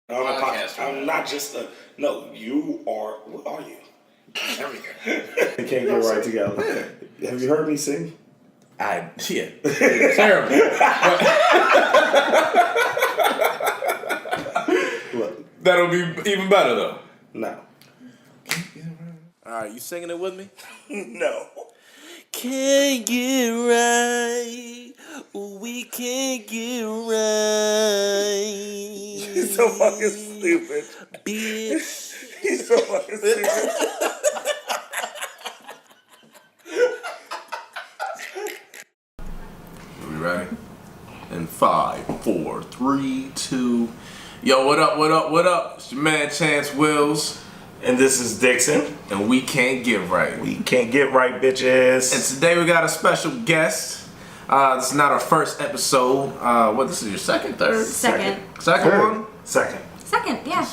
I'm not just a. No, you are. What are you? Everything. They can't get right together. Have you heard me sing? Yeah. Terrible. Look. That'll be even better though. No. Alright, you singing it with me? No. Can't get right. We can't get right. He's so fucking stupid. Bitch. He's so fucking stupid. We ready? In 5, 4, 3, 2. Yo, what up, what up, what up? It's your man Chance Wills. And this is Dixon. And we can't get right. We can't get right, bitches. And today we got a special guest. This is not our first episode. This is your second, third? Second One? Second, yeah.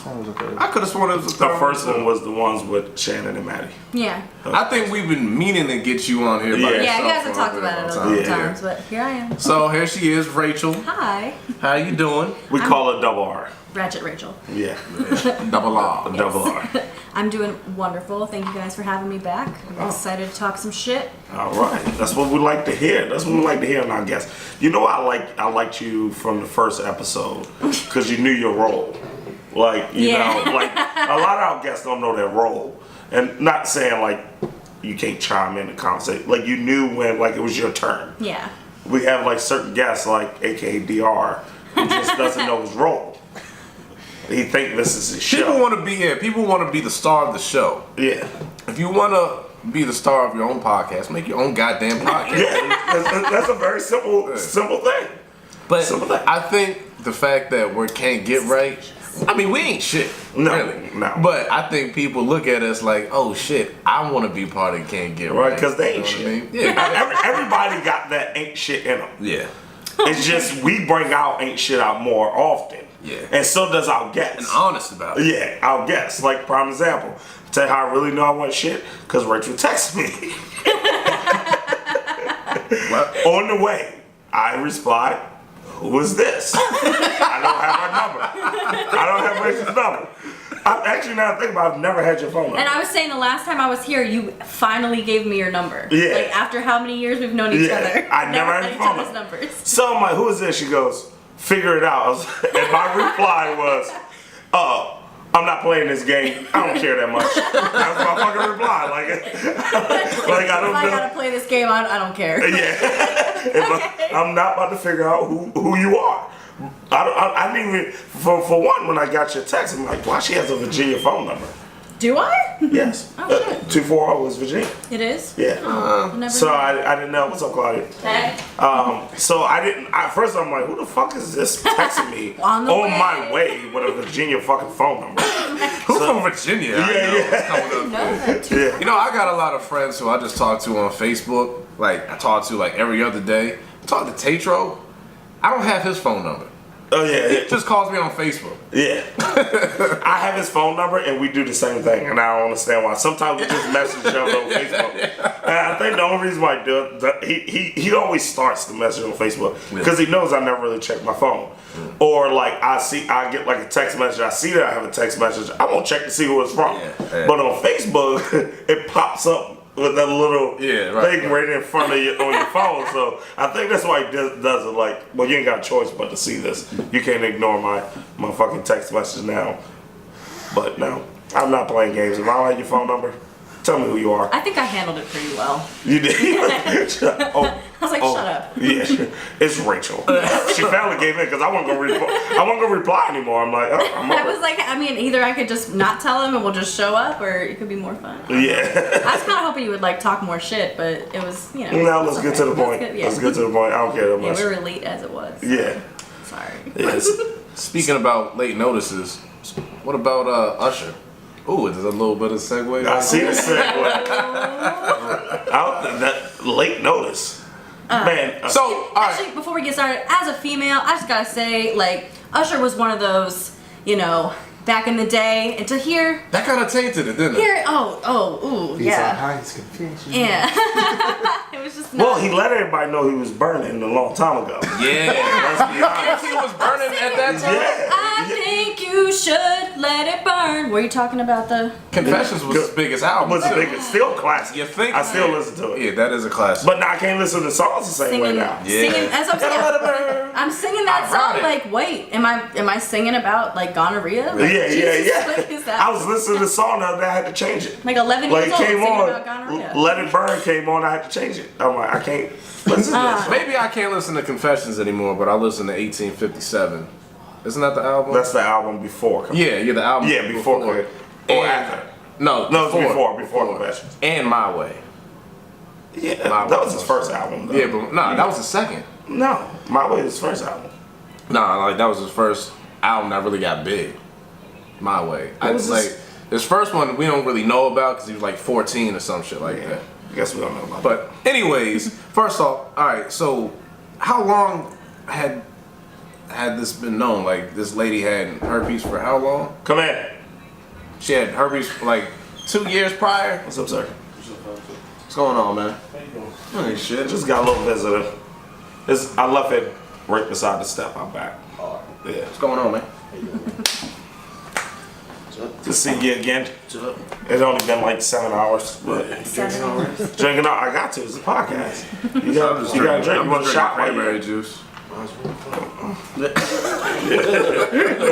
I could have sworn it was the third. The first one was the ones with Shannon and Maddie. Yeah. I think we've been meaning to get you on here. Yeah. By Yeah, you yourself guys for have talked bit about it of a time. lot of times, but here I am. So here she is, Rachel. Hi. How you doing? We call it double R. Ratchet Raychel. Yeah. Double R. Double R. I'm doing wonderful. Thank you guys for having me back. I'm excited to talk some shit. All right. That's what we like to hear. That's what we like to hear in our guests. You know, I liked you from the first episode because you knew your role. Like, you know, like a lot of our guests don't know their role. And not saying like you can't chime in the conversation. Like you knew when like it was your turn. Yeah. We have like certain guests like AKA DR who just doesn't know his role. He think this is his show. People want to be here. People want to be the star of the show. Yeah. If you want to be the star of your own podcast, make your own goddamn podcast. Yeah, that's a very simple thing. But Simple thing. I think the fact that we can't get right. I mean, we ain't shit. No, really. no. But I think people look at us like, oh shit, I want to be part of Can't Get Right. Right, because they ain't You shit. know what I mean? Yeah. Everybody got that ain't shit in them. Yeah. It's just we bring our ain't shit out more often. Yeah. And so does our guests. And honest about it. Yeah, our guests. Like, prime example. Tell you how I really know I want shit? Because Rachel texted me. On the way, I replied, who is this? I don't have her number. I don't have Rachel's number. I'm actually, now I think about it, I've never had your phone number. And I was saying the last time I was here, you finally gave me your number. Yeah. Like after how many years we've known each other. I never had each your phone other's number. numbers. So I'm like, who is this? She goes, figure it out. And my reply was, I'm not playing this game. I don't care that much. That was my fucking reply. Like I don't if I know. gotta play this game, I don't care. Yeah. I'm not about to figure out who you are. I didn't even, for one, when I got your text, I'm like, why she has a Virginia phone number? Do I? Yes. Oh, shit. 240 was Virginia. It is? Yeah. I never So knew. I didn't know. What's up, Claudia? Hey. So I didn't. At first, I'm like, who the fuck is this texting me On the way. my way with a Virginia fucking phone number? Who's from Virginia? I know it's coming up. No, that too. Yeah. You know, I got a lot of friends who I just talk to on Facebook. Like, I talk to like every other day. I talk to Tatro. I don't have his phone number. Oh yeah. He just calls me on Facebook. Yeah. I have his phone number and we do the same thing, and I don't understand why. Sometimes we just message each other on Facebook. And I think the only reason why I do it, he always starts the message on Facebook because he knows I never really check my phone. Or like I get like a text message, I see that I have a text message, I won't check to see who it's from. Yeah. But on Facebook, it pops up with that little thing right in front of you on your phone. So I think that's why he does it. Like, well, you ain't got a choice but to see this. You can't ignore my fucking text message now. But no, I'm not playing games. If I don't have your phone number, tell me who you are. I think I handled it pretty well. You did. I was like, shut up. Yeah, it's Rachel. She finally gave in because I wasn't gonna reply anymore. I'm like, I'm over. I was like, I mean, either I could just not tell him and we'll just show up, or it could be more fun. Yeah. I was kind of hoping you would like talk more shit, but it was, you know. Now let's get to the point. Good, yeah. Let's get to the point. I don't care that Yeah, much. we were late as it was. Yeah. Sorry. Yes. Speaking about late notices, what about Usher? Ooh, there's a little bit of segue. I see the segue. That late notice. Man. So, all right. Actually, before we get started, as a female, I just gotta say, like, Usher was one of those, you know, back in the day, and to hear That kind of tainted it, didn't it? yeah. His confession. Yeah. It was just not. Well, he let everybody know he was burning a long time ago. Yeah. Let's be honest. He was burning at that time. I think you should let it burn. Were you talking about the? Confessions was his biggest album. Was the biggest, still classic. You think? I still listen to it. Yeah, that is a classic. But now I can't listen to songs the same way now. Singing, as I'm saying, I'm singing that song. Ironic. Like, wait, am I singing about like gonorrhea? Like, Yeah. What is that? I was listening to the song the other day, I had to change it. Like 11 Like years it old came singing on, about gonorrhea. Let It Burn came on, I had to change it. I'm like, I can't listen to this. Maybe I can't listen to Confessions anymore, but I listen to 1857. Isn't that the album? That's the album before. Yeah, the album. Yeah, before. Or And- after. No, No, it's before Confessions. And My Way. Yeah, My that Way was his first album, though. Yeah, but that was the second. No, My Way was his first album. Like that was his first album that really got big. My Way. What was this? His first one we don't really know about because he was like 14 or some shit like that. I guess we don't know about that. But anyways, first off, all right. So, how long had this been known? Like this lady had herpes for how long? Come in. She had herpes for like 2 years prior. What's up, sir? What's going on, man? Ain't shit. Just got a little visitor. I left it right beside the step. I'm back. Yeah. What's going on, man? To see you again. It's only been like 7 hours. But 7 hours. drinking out, I got to. It's a podcast. You got to drink. You want a shot? Cranberry juice.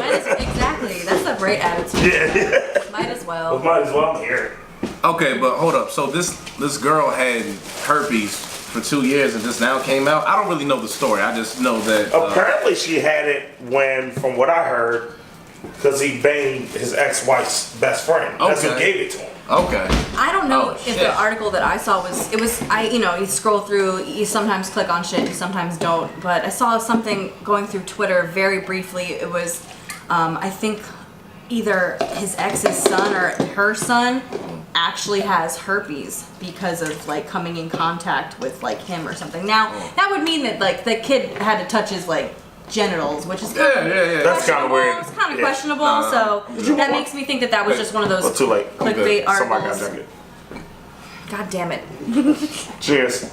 Exactly. That's a great attitude. Yeah. Might as well. Might as well. I'm here. Okay, but hold up. So this girl had herpes for 2 years and just now came out. I don't really know the story. I just know that Apparently, she had it when, from what I heard, because he banged his ex-wife's best friend. That's who Okay. gave it to him. Okay. I don't know Oh, if shit. the article that I saw was you scroll through, you sometimes click on shit, you sometimes don't, but I saw something going through Twitter very briefly. It was I think either his ex's son or her son actually has herpes because of like coming in contact with like him or something. Now that would mean that like the kid had to touch his like genitals, which is kind of That's kind of weird. It's kind of Yeah. questionable, so that makes me think that was just one of those Well, too late. clickbait Somebody got articles. to drink it. God damn it. Cheers.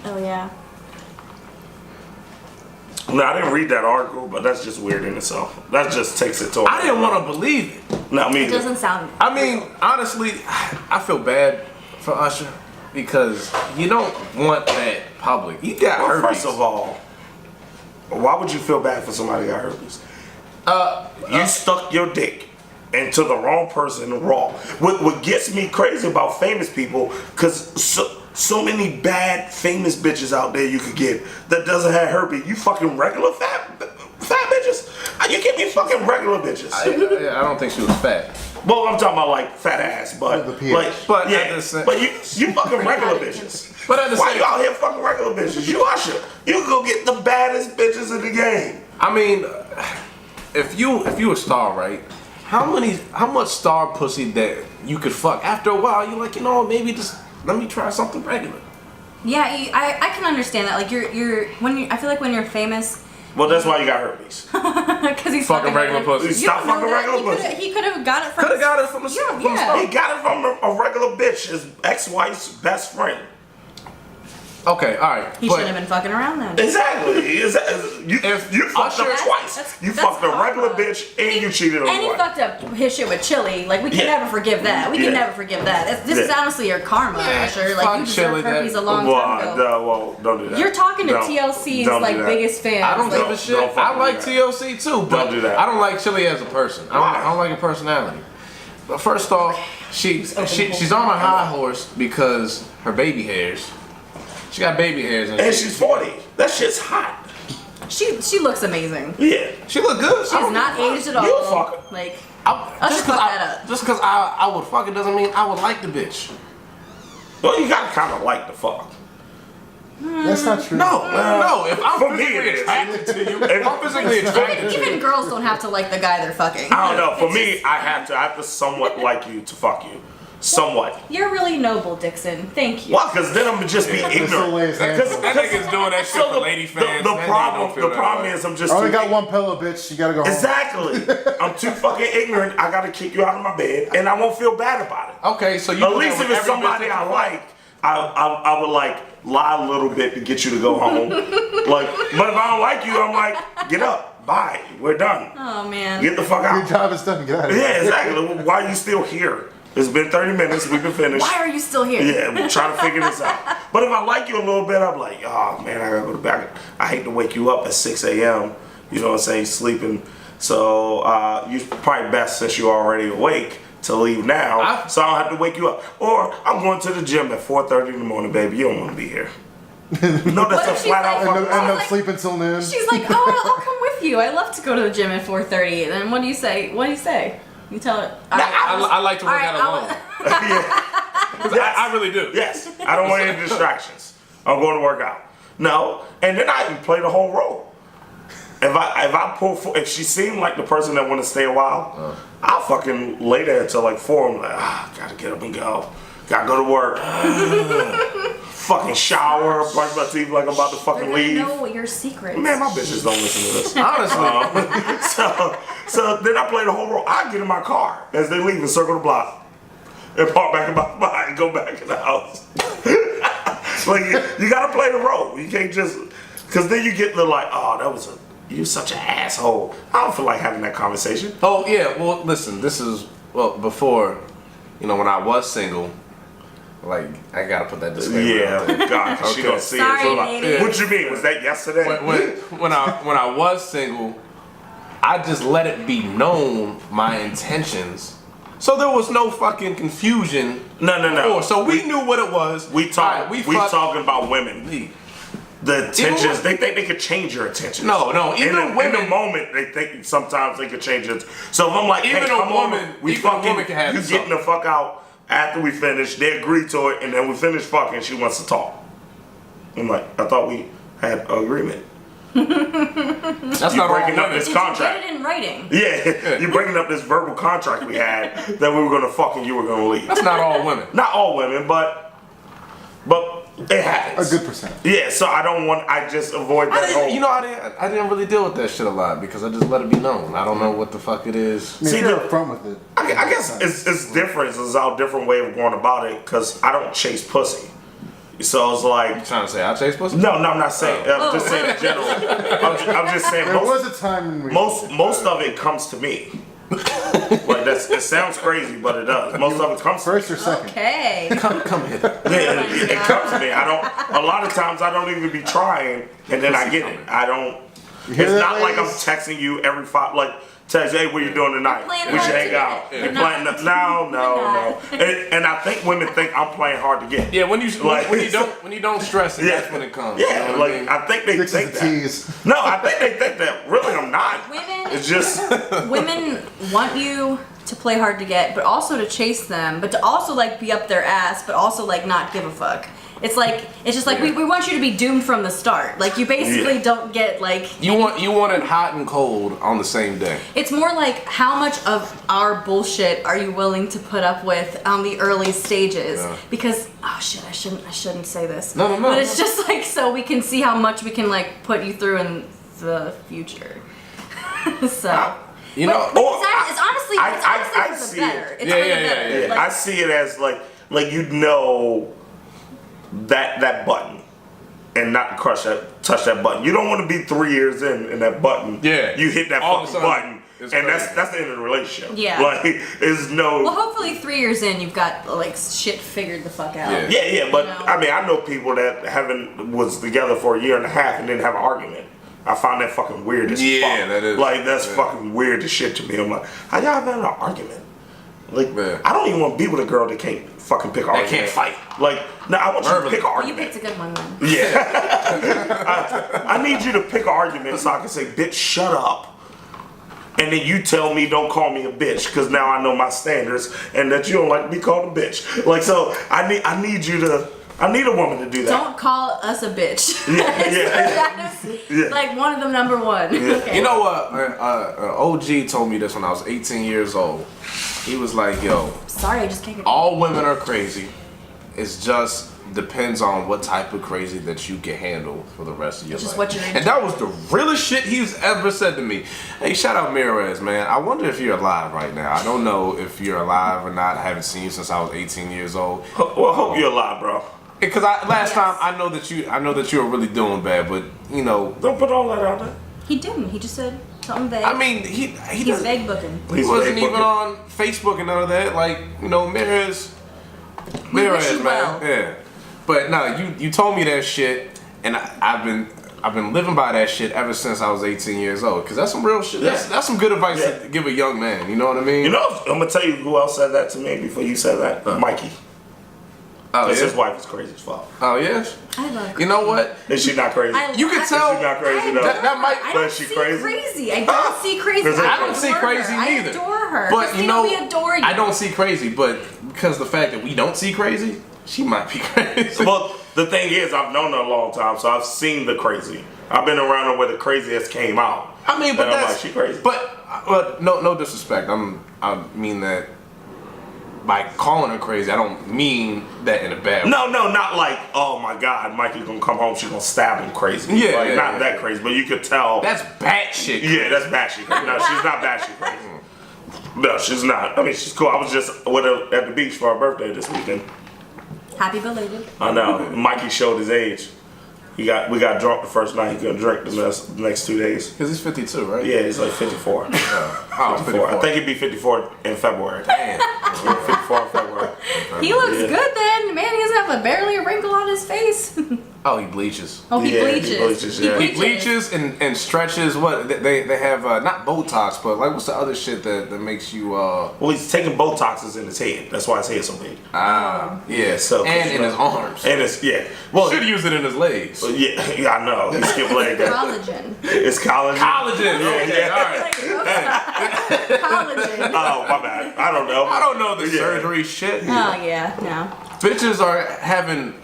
Oh yeah. No, I didn't read that article, but that's just weird in itself. That just takes it to. I didn't want to believe it. No, me It either. doesn't sound. I mean, honestly, I feel bad for Usher because you don't want that public. You got Well, herpes. first of all, why would you feel bad for somebody that got herpes? You stuck your dick into the wrong person raw. What gets me crazy about famous people, because so many bad famous bitches out there you could get that doesn't have herpes. You fucking regular fat bitches? You give me fucking regular bitches. I don't think she was fat. Well, I'm talking about like fat ass, but like, But yeah, at the same- but you fucking regular bitches. But at the Why same- you out here fucking regular bitches? You Usher. You can go get the baddest bitches in the game. I mean, if you a star, right? How much star pussy that you could fuck? After a while, you're like, maybe just let me try something regular. Yeah, I can understand that. Like I feel like when you're famous, Well, that's why you got herpes. because he's Fucking regular pussy. Stop You don't know fucking that. regular pussy. He could have got it from. Could have got it from the Yeah. He got it from a regular bitch, his ex-wife's best friend. Okay, all right. He but shouldn't have been fucking around then. Exactly. You fucked up Usher- twice. That's You fucked a regular karma. bitch and you cheated on And he your wife. fucked up his shit with Chili. Like we can Yeah. never forgive that. We can Yeah. never forgive that. This is Yeah. honestly your karma, Usher. Like fuck you Chili, deserved herpes that- a long time ago. Well, don't do that. You're talking to Don't. TLC's Don't do like that. biggest fans. I don't like, give a shit. don't fucking I like do that. TLC too, but Don't do that. I don't like Chili as a person. Why? I don't like her personality. But first off, she's on a high horse because her baby hairs. She got baby hairs And she's 40. That shit's hot. She looks amazing. Yeah. she look good. She's not aged at all. You a fucker. Like Just fuck that up. because I would fuck it doesn't mean I would like the bitch. Well, you gotta kind of like the fuck. That's not true. No. If I'm For me, physically it is. attracted to you, if I'm physically attracted to even you, girls don't have to like the guy they're fucking. I don't know. For me, I have to somewhat like you to fuck you. somewhat. You're really noble, Dixon. Thank you. Why? Because then I'm just be That's the ignorant. latest answer. That nigga's doing that shit for lady fans. The That nigga problem, don't feel the that problem way. is I'm just I only too got one pillow, bitch. You gotta go home. Exactly. I'm too fucking ignorant. I gotta kick you out of my bed, and I won't feel bad about it. Okay, so you At do least that if with it's every somebody bitch that I you like, I would like lie a little bit to get you to go home. Like, but if I don't like you, I'm like, get up, bye, we're done. Oh man. Get the fuck Your out. job is done. Get out of here. Yeah, exactly. Why are you still here? It's been 30 minutes. We can finish. Why are you still here? Yeah, we're trying to figure this out. But if I like you a little bit, I'm like, oh man, I gotta go to bed. I hate to wake you up at 6 a.m. You know what I'm saying? Sleeping. So you probably best, since you're already awake, to leave now, so I don't have to wake you up. Or I'm going to the gym at 4:30 in the morning, baby. You don't want to be here. No, that's What a if she's flat out like- fucking End up like- sleeping till noon. She's like, oh, I'll come with you. I love to go to the gym at 4:30. And then what do you say? What do you say? You tell her. All right, I like to work All right, out alone. Yeah. 'Cause I really do. Yes, I don't want any distractions. I'm going to work out. No, and then I can play the whole role. If she seemed like the person that want to stay a while, I'll fucking lay there until like 4. I'm like, gotta get up and go. Gotta go to work. Fucking shower, brush my teeth like I'm about to They're fucking gonna leave. know your secrets. Man, my bitches don't listen to this. Honestly. So then I play the whole role. I get in my car as they leave and circle the block and park back in my spot and go back in the house. Like you gotta play the role. You can't just, because then you get the like, oh, you such an asshole. I don't feel like having that conversation. Oh yeah, well listen, this is before, when I was single, like I gotta put that disclaimer out there. Yeah, God, 'cause she Okay. gonna see Sorry, it. So like, lady. what you mean? Was that yesterday? When I was single, I just let it be known my intentions. So there was no fucking confusion. No. before. So we knew what it was. We Alright, talking about women. Me. The intentions, they think they could change your intentions. No, in even the women. moment, they think sometimes they could change it. So if I'm like, Even hey, a come woman- on, we even a fucking, woman can have you something. getting the fuck out after we finish. They agree to it, and then we finish fucking. She wants to talk. I'm like, I thought we had an agreement. That's You not all breaking up women. this Did you contract. get it in writing? Yeah, you're breaking up this verbal contract we had that we were gonna fuck and you were gonna leave. That's not all women. Not all women, but it happens. A good percent. Yeah, so I just avoid that whole. I didn't really deal with that shit a lot because I just let it be known. I don't know what the fuck it is. I mean, See, if you're the- upfront with it. I guess it's different. It's a different way of going about it because I don't chase pussy. So it's like, Trying to say I chase pussy? no, I'm not saying. I'm just saying in general. I'm just saying There was a time when we most of it comes to me. Like it sounds crazy, but it does. Most of it comes to me. first or second. Okay. Come hit it. Yeah, it comes to me. A lot of times I don't even be trying, and then I get it. I don't. You hear It's that, not like I'm ladies? texting you every text, hey, what you doing tonight? Playing We should hard hang to out. get. You're We're playing not. no. We're And I think women think I'm playing hard to get. Yeah, when you Like- when you don't stress it, Yeah. that's when it comes. Yeah, you know what like I mean? I think they This think is a that. tease. No, I think they think that. Really, I'm not. Women It's just women want you to play hard to get, but also to chase them, but to also like be up their ass, but also like not give a fuck. It's just like we want you to be doomed from the start. Like you basically Yeah. don't get like You want it hot and cold on the same day. it's more like how much of our bullshit are you willing to put up with on the early stages? Yeah. Because I shouldn't say this. No. But it's just like so we can see how much we can like put you through in the future. So You know, but Or it's honestly I for the see better. it. It's Yeah, for the yeah, better. yeah. Like, I see it as like that button and not touch that button. You don't want to be 3 years in that button. Yeah. You hit that All of a fucking sudden, button. it's And crazy. that's the end of the relationship. Yeah. Like there's no well, hopefully 3 years in, you've got like shit figured the fuck out. Yeah. Yeah, but You know? I mean I know people that was together for a year and a half and didn't have an argument. I find that fucking weird as Yeah, fuck. that is. Like that's Yeah. fucking weird as shit to me. I'm like, how y'all having an argument? Like Yeah. I don't even want to be with a girl that can't fucking pick an argument. can't fight. Like, no, I want you to Verbally. pick an Well, you argument. picked a good one then. Yeah. I need you to pick an argument so I can say, bitch, shut up. And then you tell me don't call me a bitch because now I know my standards and that you don't like to be called a bitch. Like, so I need you to I need a woman to do that. Don't call us a bitch. Yeah. Like one of them, number one. Okay. You know what? OG told me this when I was 18 years old. He was like, yo, Sorry, I just can't get. all women are crazy. It's just depends on what type of crazy that you can handle for the rest of your Which is life. what you're into. And that was the realest shit he's ever said to me. Hey, shout out Mirez, man. I wonder if you're alive right now. I don't know if you're alive or not. I haven't seen you since I was 18 years old. Well, hope you're alive, bro. Because last time I know that you were really doing bad, but you know, Don't put all that out there. He didn't. He just said something vague. I mean, he's He's vague booking. He wasn't even on Facebook and none of that. Like, you know, Mirez, We wish you man. well. Yeah. But no, you told me that shit, and I've been living by that shit ever since I was 18 years old. Cause that's some real shit. That's some good advice to give a young man. You know what I mean? You know, I'm gonna tell you who else said that to me before you said that. Mikey. Oh, Because yeah? his wife is crazy as fuck. Oh yes. I love. You know what? Is she not crazy? You can tell. She's not crazy though. That might. I But don't she see crazy? I don't see crazy. I don't see adore crazy her. neither. I adore her. But Christina, you know, we adore you. I don't see crazy, but because the fact that we don't see crazy, she might be crazy. Well, the thing is, I've known her a long time, so I've seen the crazy. I've been around her where the craziest came out. I mean, but and I'm that's like, she crazy. But no disrespect. I mean that by calling her crazy, I don't mean that in a bad way. No, not like, oh my God, Mikey's gonna come home, she's gonna stab him crazy. Yeah, like, yeah, not yeah. that crazy, but you could tell. That's bad shit. Yeah, that's batshit crazy. No, she's not batshit crazy. No, she's not. I mean, she's cool. I was just with her at the beach for her birthday this weekend. Happy belated. I know. Mikey showed his age. We got drunk the first night. He couldn't drink the next 2 days. Because he's 52, right? Yeah, he's like 54. Oh, 54. I think he'd be 54 in February. Damn. 54 in February. He looks Yeah. good then. Man, he doesn't have barely a wrinkle on his face. Oh, he bleaches. Oh, he Yeah, he bleaches. bleaches, yeah. He bleaches and stretches. What they have not Botox, but like what's the other shit that makes you Well, he's taking Botoxes in his head. That's why his head's so big. yeah. So- and in his arms. And it's, yeah. Well, Should use it in his legs. yeah, I know. He skipped leg. Collagen. It's collagen. Collagen. Okay, yeah. all right. Like, collagen. Oh, my bad. I don't know. I don't know the Yeah. surgery shit. Oh yeah, no. Bitches are having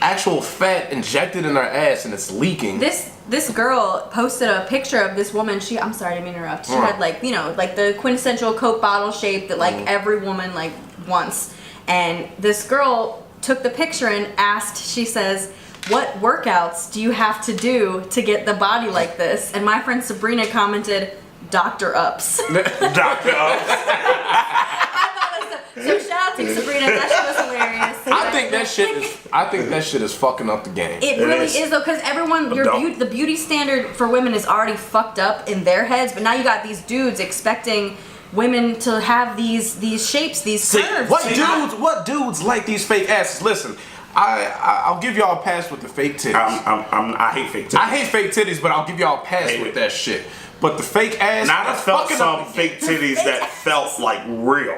actual fat injected in their ass and it's leaking. This girl posted a picture of this woman. I'm sorry to interrupt. She had like, you know, like the quintessential Coke bottle shape that like every woman like wants. And this girl took the picture and asked, she says, "What workouts do you have to do to get the body like this?" And my friend Sabrina commented, "Dr. Ups." Doctor. So shout out to Sabrina, that shit was hilarious. I think that shit is fucking up the game. It really is. is though, because everyone, the beauty standard for women is already fucked up in their heads, but now you got these dudes expecting women to have these shapes, these curves. What dudes like these fake asses? Listen, I'll give y'all a pass with the fake titties. I hate fake titties. I hate fake titties, but I'll give y'all a pass Hate with it. that shit. But the fake ass, Now I felt fucking some up the fake titties that felt like real.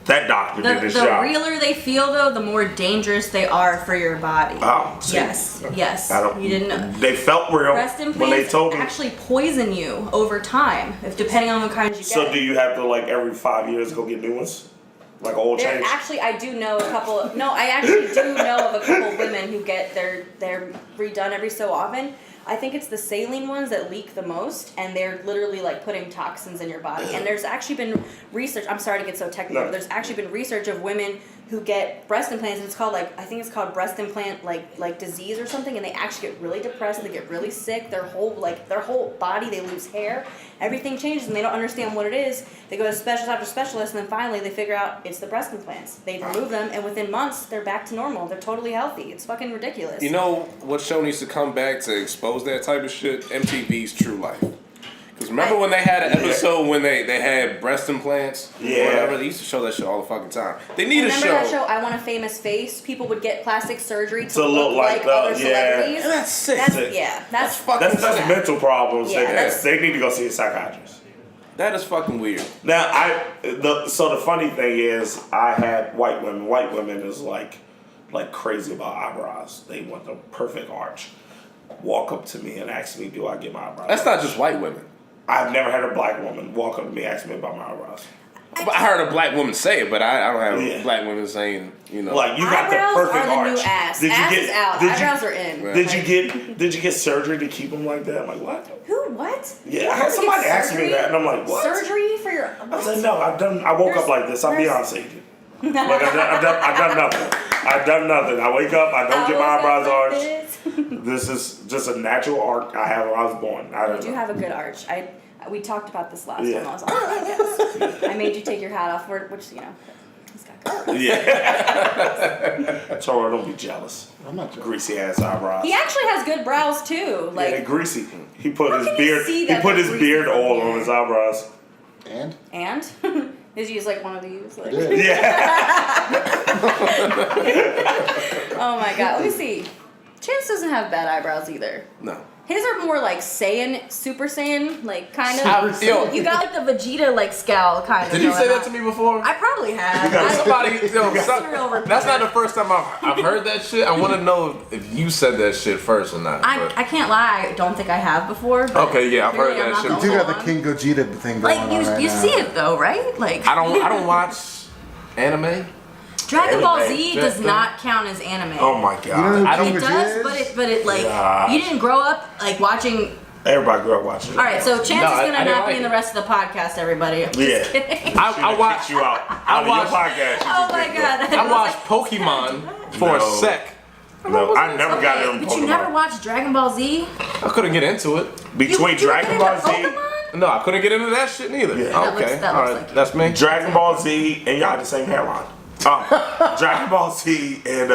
That doctor did his The job. realer they feel though, the more dangerous they are for your body. Oh, see. Yes. I don't, You didn't know. They felt real Breast when they implants told me. actually poison you over time, if depending on the kinds you get. So do you have to like every 5 years go get new ones? Like oil change? Actually, I do know a couple. No, I actually do know of a couple women who get their redone every so often. I think it's the saline ones that leak the most, and they're literally like putting toxins in your body. And there's actually been research. I'm sorry to get so technical, but there's actually been research of women who get breast implants, and it's called I think it's called breast implant like disease or something, and they actually get really depressed, they get really sick, their whole body, they lose hair, everything changes, and they don't understand what it is. They go to specialist after specialist, and then finally they figure out it's the breast implants. They remove them, and within months they're back to normal. They're totally healthy. It's fucking ridiculous. You know what show needs to come back to expose that type of shit? MTV's True Life. Because remember when they had an episode when they had breast implants? Yeah. Whatever. They used to show that shit all the fucking time. They need Remember a show. that show, I Want a Famous Face? People would get plastic surgery to look like other the- celebrities. yeah. That's sick. That's fucking That's mental problems. Yeah, that's- They need to go see a psychiatrist. That is fucking weird. Now so the funny thing is I had white women. White women is like crazy about eyebrows. They want the perfect arch. Walk up to me and ask me, do I get my eyebrows? That's not just white women. I've never had a black woman walk up to me and ask me about my eyebrows. I heard a black woman say it, but I don't have black women saying, you know. Like you got the Eyebrows perfect are the arch. new ass. Did you Ass get, is out. Did Eyebrows you, are in. Did you get surgery to keep them like that? I'm like, what? Who? What? Yeah, You I had have to get somebody ask me surgery? that, and I'm like, what? Surgery for your. I said, no, I woke up like this. I'll be honest with you. Like I've done nothing. I've done nothing. I wake up. I don't get my eyebrows arched. This is just a natural arc I had when I was born. I don't You do know. have a good arch. We talked about this last time I was on the podcast. I made you take your hat off, which you know, he's got good. Yeah. So don't be jealous. I'm not jealous. Greasy ass eyebrows. He actually has good brows too. Like Yeah, they're greasy. He put How his can you beard. see He that put they're his greasy beard from oil here? on his eyebrows. and did you use like one of these? Like, Yeah. oh my god, let me see. Chance doesn't have bad eyebrows either. No. His are more like Saiyan, Super Saiyan, like kind of. Yo, You got like the Vegeta like scowl kind of. did you say that to me before? I probably have. That's not the first time I've heard that shit. I want to know if you said that shit first or not. I can't lie. I don't think I have before. But Okay, yeah, I've heard clearly I'm that not shit. the You do got only the one. King Gogeta thing going Like on you right now. see it though, right? Like I don't watch anime. Dragon Ball Anime. Z does not count as anime. Oh my You know who god. I don't- King It Gogeta does, is? but it like Gosh. you didn't grow up like watching. Everybody grew up watching. All right, so Chance No, is I gonna didn't not like be in it. the rest of the podcast, everybody. I'm just Yeah. kidding. I watch you out. Out of your watched- podcast. Oh my god. I watched Pokemon for a No. sec. No, I never got Okay, into but you Pokemon. never watched Dragon Ball Z? I couldn't get into it. Between You Dragon were Ball into Z, Pokemon? No, I couldn't get into that shit neither. Yeah. That Okay, looks all right, like you. that's me. Dragon Ball Z, and y'all had the same hairline. Dragon Ball Z and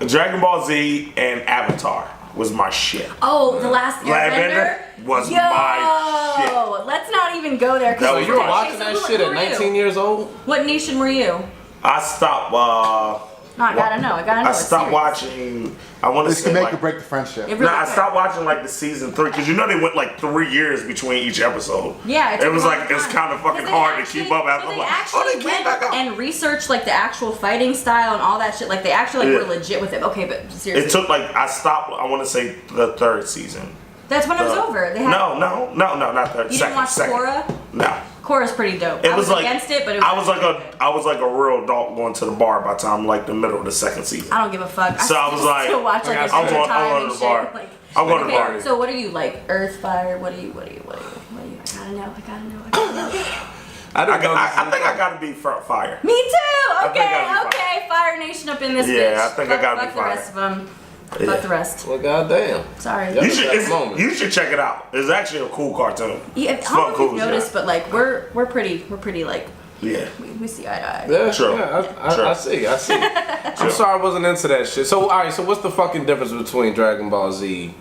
Dragon Ball Z and Avatar was my shit. Oh, the last Airbender was my shit. Let's not even go there. 'cause That So was you were Okay, watching so that who shit at were you? 19 years old? What nation were you? I stopped. No, I gotta know. I It's stopped serious. watching. I want to This say can make like, or break the friendship. It really I could. stopped watching like the season 3 because you know they went like 3 years between each episode. Yeah, it was took a long like it's time. kind of fucking Because they hard to actually- keep up. After but I'm they like, actually they came went back out. and researched like the actual fighting style and all that shit. Like they actually Yeah. were legit with it. Okay, but It seriously, took like I stopped. I want to say the 3rd season. that's when it was over. They had No, not 3rd. You second, didn't watch second. Korra? No. Korra's pretty dope. It I was like against it, but it was I was like actually I was like a real adult going to the bar by the time like the middle of the 2nd season. I don't give a fuck. So I was like, still watch like I'm Adventure going- I'm Time going and to the shit. bar. Like, I'm going to the okay, bar. so what are you like? Earth, fire? What are you? I gotta know. I gotta know. I think I gotta be fire. Me too. think Okay, I'd be okay. Fire Nation up in this bitch. Yeah, I think I gotta be fuck the fire. rest of them. Yeah. Fuck the rest. Well, goddamn. Sorry. Yeah. You should, That's that moment. you should check it out. It's actually a cool cartoon. Yeah, I It's don't know fucking if cool you've as noticed, shit. but like we're pretty like Yeah. we see eye to eye. Yeah, True. yeah, True. I see. I'm sorry I wasn't into that shit. So, alright, so what's the fucking difference between Dragon Ball Z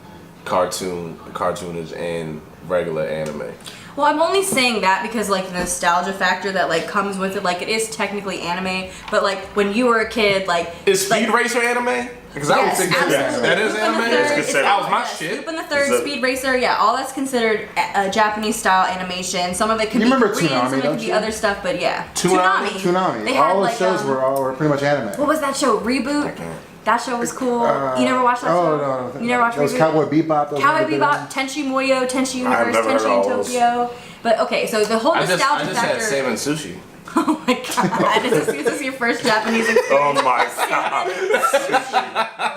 cartoonage and regular anime? Well, I'm only saying that because like the nostalgia factor that like comes with it. Like it is technically anime, but like when you were a kid, like Is Speed like, Racer anime? Because I would Yes, think absolutely. that is Lupin the anime. Third, It's considered- That was my yes, shit. Lupin the Third, Is it- Speed Racer, yeah, all that's considered Japanese style animation. Some of it can You be remember Korean, Toonami, some of it don't can be you? other stuff, but yeah. Toonami? Toonami. They had All the like shows were pretty much anime. what was that show? Reboot. That show was cool. You never watched that Oh, show? no. You never watched It was Reboot? Cowboy Bebop. those Cowboy were the big Bebop, ones. Tenchi Muyo, Tenchi I've Universe, never heard Tenchi in all those. Tokyo. But okay, so the whole I nostalgia just had factor. salmon sushi. Oh my god, is this your first Japanese experience? Oh my god.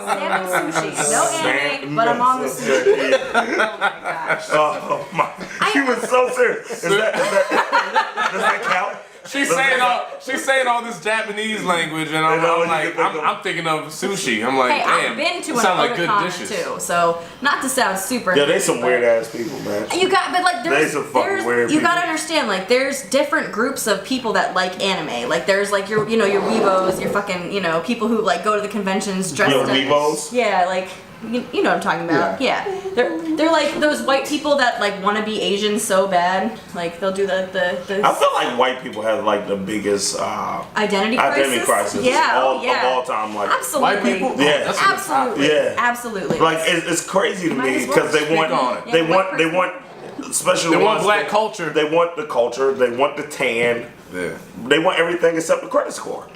Salmon sushi. No anime, but I'm on the sushi. Oh my gosh. Oh my. She was so serious. Does that count? She's saying all this Japanese language, and I'm like, I'm thinking of sushi. I'm like, Hey, damn, I've been to an sound like good otakon dishes. too, so not to sound super. Yeah, they some but- weird ass people, man. You got, but like They some fucking weird you people. gotta understand, like there's different groups of people that like anime. Like there's like your weebos, your fucking people who like go to the conventions dressed Your up. weebos? Yeah, like you know what I'm talking about. Yeah, they're like those white people that like want to be Asian so bad. Like they'll do the I feel like white people have like the biggest identity crisis. Yeah, of all time. Like Absolutely. White people? Yeah. That's a good Absolutely. topic. Yeah. Absolutely. Like it's crazy to Might me as well because they speak want on it. they Yeah, want white they person. want especially They the want ones black that- culture. They want the culture. They want the tan. Yeah. They want everything except the credit score.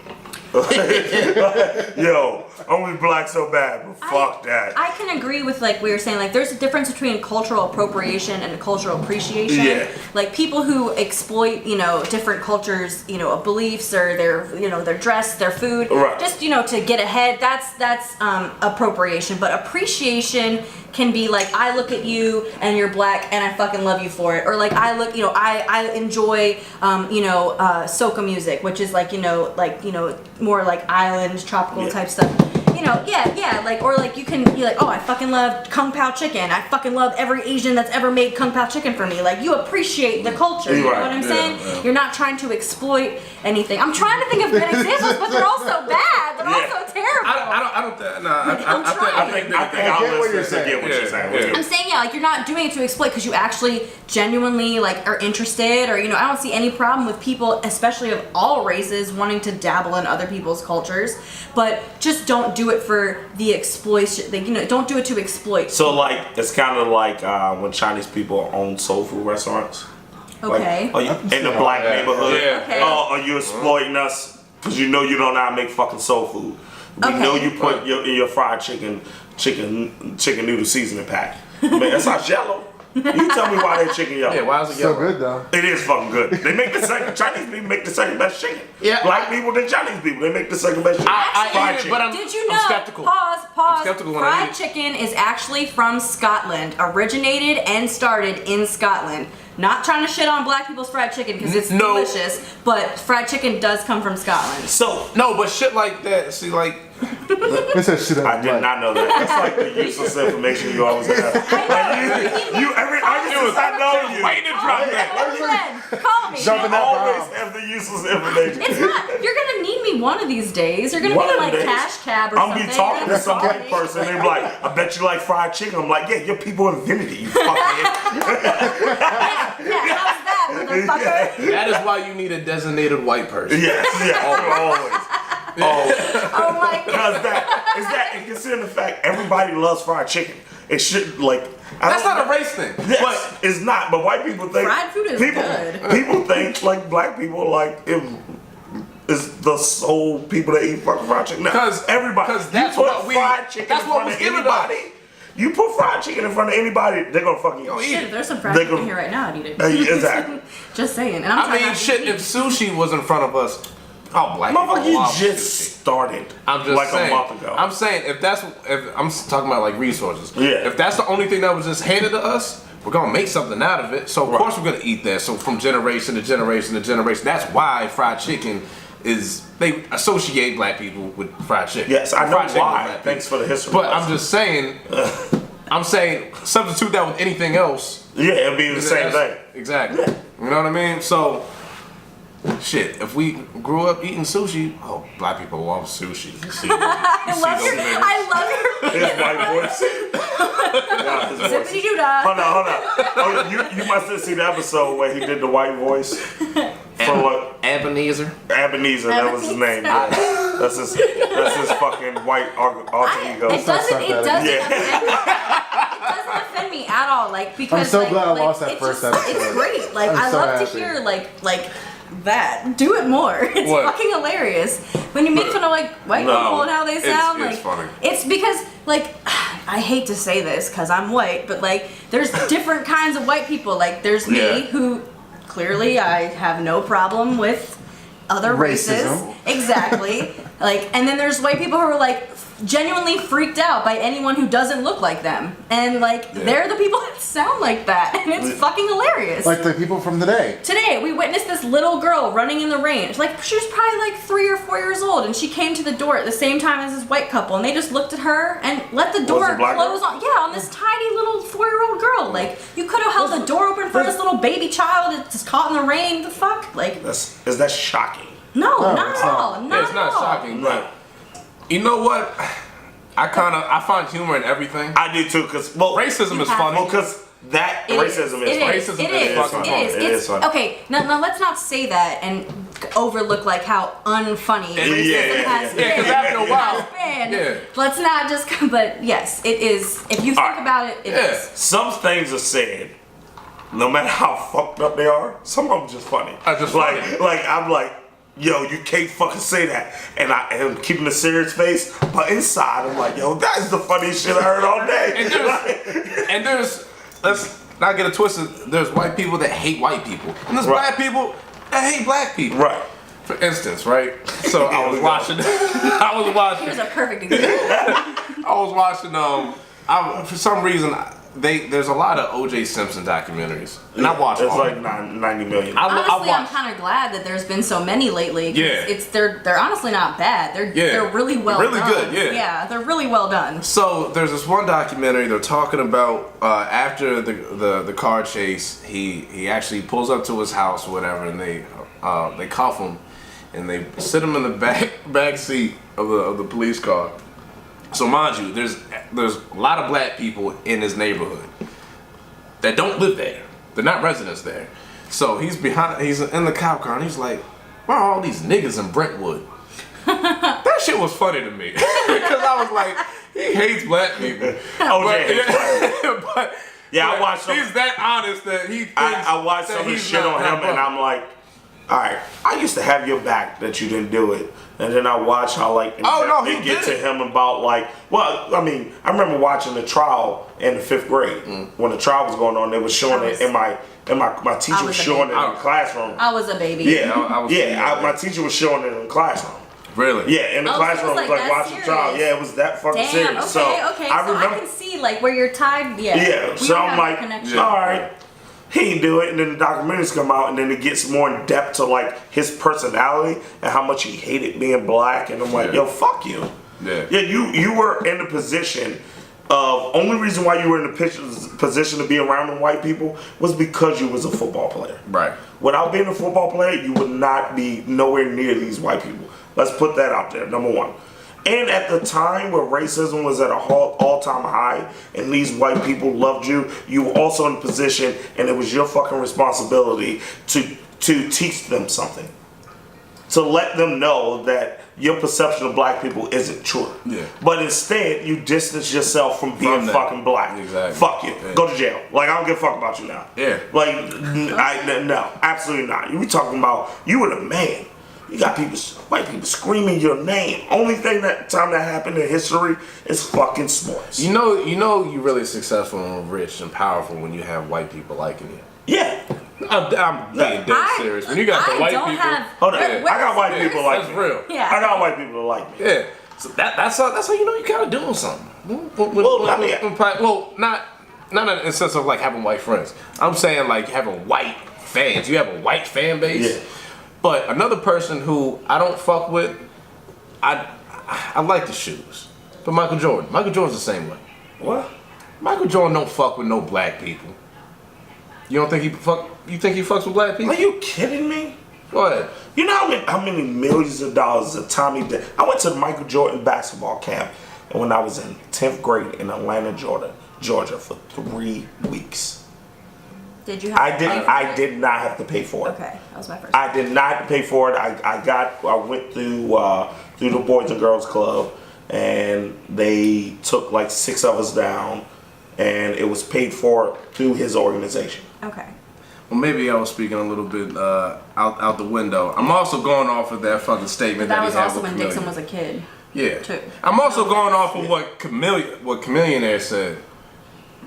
Yo, I'm gonna be black so bad, but fuck that. I can agree with like we were saying, like there's a difference between cultural appropriation and cultural appreciation. Yeah. Like people who exploit, different cultures, beliefs or their, their dress, their food, Right. just, to get ahead. That's appropriation. But appreciation can be like, I look at you and you're black and I fucking love you for it. Or like I look, I enjoy, soca music, which is like, more like island tropical type stuff. Like, or like you can be like, oh, I fucking love Kung Pao chicken. I fucking love every Asian that's ever made Kung Pao chicken for me. Like, you appreciate the culture. You know what I'm saying? Yeah. You're not trying to exploit anything. I'm trying to think of good examples, but they're all so bad. They're all so terrible. I think I think our what you're listeners will get what you're saying. Yeah. I'm saying, like, you're not doing it to exploit because you actually genuinely, like, are interested or, I don't see any problem with people, especially of all races, wanting to dabble in other people's cultures, but just don't do it for the exploitation. Like, don't do it to exploit. So, like, it's kind of like when Chinese people own soul food restaurants. Okay. Like, in the black neighborhood. Yeah. Okay. Oh, are you exploiting us? Because you know you don't know how to make fucking soul food. We Okay. know you put in your fried chicken noodle seasoning pack. Man, that's not yellow. You tell me why that chicken yellow. Yeah, why is it So yellow? good though. It is fucking good. They make the second. Chinese people make the second best chicken. Yeah. Black people than Chinese people. They make the second best chicken. I Fried eat it, chicken. but I'm Did you know? skeptical. Pause. I'm skeptical when I Fried eat it. chicken is actually from Scotland. Originated and started in Scotland. Not trying to shit on black people's fried chicken because it's No. delicious, but fried chicken does come from Scotland. So No, but shit like that. See, like, This is shit I did not know that. That's like the useless information you always have. I know you. wait to drop that. Glenn, call me. Jumping You that always bomb. have the useless information. It's not. You're gonna need me one of these days. You're gonna One need of like the days. cash cab or I'm something. be talking to some Call white me. person. They're like, I bet you like fried chicken. I'm like, yeah, your people invented it. You fucking. Yeah, how's that, motherfucker? That is why you need a designated white person. Yes, always. Oh my god. Because and considering the fact everybody loves fried chicken, it should like. That's not a race thing. Yes, But it's not. But white people think Fried food is good. People think like black people like it is the sole people that eat fucking fried chicken. Now, 'Cause that's you put what we- fried chicken that's in what front was of given anybody. You put fried chicken in front of anybody, they're gonna fucking eat Shit, it. if there's some fried They chicken go- here right now, I'd eat it. Exactly. Just saying. And I'm I trying mean, not to shit. eat. If sushi was in front of us, black people Motherfucker, you love just sushi. started I'm just like saying. a month ago. I'm saying if I'm talking about like resources. Yeah. If that's the only thing that was just handed to us, we're gonna make something out of it. So of course we're gonna eat that. So from generation to generation to generation, that's why fried chicken is they associate black people with fried chicken. Yes, I know Fried chicken with why. black Thanks for the history. But lesson. I'm just saying. I'm saying substitute that with anything else. Yeah, it'll be the same thing. Exactly. You know what I mean? So, shit, if we grew up eating sushi, black people love sushi. You see, I love your His white voice. Wow, his voice. zippity doo dah. Hold on. Oh, you must have seen the episode where he did the white voice for what? Ebenezer. Ebenezer, that was his name. Yeah. That's his fucking white alter ego. It doesn't. It doesn't. Yeah. It doesn't offend me at all. Like because I'm so like, glad I like, lost that it's first just, episode. It's great. Like I'm I so love happy. to hear like that. Do it more. It's What? fucking hilarious when you make fun of like white No, people and how they sound. it's like funny. It's because like I hate to say this because I'm white, but like there's different kinds of white people. Like there's me Yeah. who clearly I have no problem with other races. Racism. Exactly. Like, and then there's white people who are like genuinely freaked out by anyone who doesn't look like them, and like they're the people that sound like that, and it's fucking hilarious. Like the people from today. Today we witnessed this little girl running in the rain. Like she was probably like 3 or 4 years old, and she came to the door at the same time as this white couple, and they just looked at her and let the door it black close on. Yeah, on this tiny little 4-year-old girl. Like you could have held the door open for this little baby child that's just caught in the rain. The fuck? Like Is that shocking? no, No, not it's at not. all. Not It's at not all. shocking, Right. but you know what? I find humor in everything. I do too, because Racism is have funny. to. because that It racism is it funny. Racism It is is. fucking It funny. is. It It's is funny. okay. Now let's not say that and overlook like how unfunny racism yeah, has yeah. been. Yeah, 'cause after a while- Has been. yeah. Let's not just. But yes, it is. If you think Alright. about it, it is. Yeah. Some things are said, no matter how fucked up they are, some of them just funny. Just like, funny. like I'm like, yo, you can't fucking say that. And I am keeping a serious face, but inside I'm like, yo, that is the funniest shit I heard all day. And there's let's not get it twisted. There's white people that hate white people, and there's black people that hate black people. Right. For instance, right? So I was watching. I was watching. Here's a perfect example. I was watching. For some reason, there's a lot of O.J. Simpson documentaries, and I watched. It's all like of 90 million. Honestly, I'm kind of glad that there's been so many lately. Yeah. They're honestly not bad. They're really well really done. good. Yeah. Yeah, they're really well done. So there's this one documentary they're talking about after the car chase. He actually pulls up to his house or whatever, and they cuff him, and they sit him in the back seat of the police car. So mind you, there's a lot of black people in his neighborhood that don't live there. They're not residents there. So he's in the cop car, and he's like, "Where are all these niggas in Brentwood?" That shit was funny to me because I was like, he hates black people. But I watched. He's that honest that he. I watched some of his shit on him, and I'm like, all right, I used to have your back that you didn't do it. And then I watched how they get to him about I remember watching the trial in the 5th grade when the trial was going on. They were showing it in my teacher was showing it in the classroom. I was a baby. Yeah, my teacher was showing it in the classroom. Really? Yeah, in the classroom, so it was like watching the trial. Yeah, it was that fucking Damn, serious. So I remember. I can see where you're tied. Yeah. Yeah, so I'm like, all right. He didn't do it, and then the documentaries come out, and then it gets more in depth to his personality and how much he hated being black. And I'm like, yo, fuck you. Yeah. Yeah, you were in the position of only reason why you were in the position to be around the white people was because you was a football player. Right. Without being a football player, you would not be nowhere near these white people. Let's put that out there. Number one. And at the time where racism was at a all-time high and these white people loved you, you were also in a position and it was your fucking responsibility to teach them something. To let them know that your perception of black people isn't true. Yeah. But instead, you distance yourself from being fucking black. Exactly. Fuck you. Yeah. Go to jail. I don't give a fuck about you now. Yeah. No, absolutely not. You talking about, you were the man. You got white people screaming your name. Only time that happened in history is fucking sports. You know you're really successful and rich and powerful when you have white people liking you. Yeah. I'm being dead serious. When you got the white people, hold on. I got white people like me. That's real. Yeah. I got white people that like me. Yeah. So that's how you know you kind of doing something. Not in the sense of having white friends. I'm saying having white fans. You have a white fan base. Yeah. But another person who I don't fuck with, I like the shoes. But Michael Jordan's the same way. What? Michael Jordan don't fuck with no black people. You don't think he fucks with black people? Are you kidding me? Go ahead. You know how many millions of dollars a Tommy did? I went to the Michael Jordan basketball camp and when I was in 10th grade in Atlanta, Georgia for 3 weeks. Did you have I did not have to pay for it. Okay, that was my first. I did not have to pay for it. I went through the Boys and Girls Club, and they took 6 of us down, and it was paid for through his organization. Okay. Well, maybe I was speaking a little bit out the window. I'm also going off of that fucking statement But that he was had also with when Chameleon. Dixon was a kid. Yeah. Too. I'm also going off of what Chameleon said,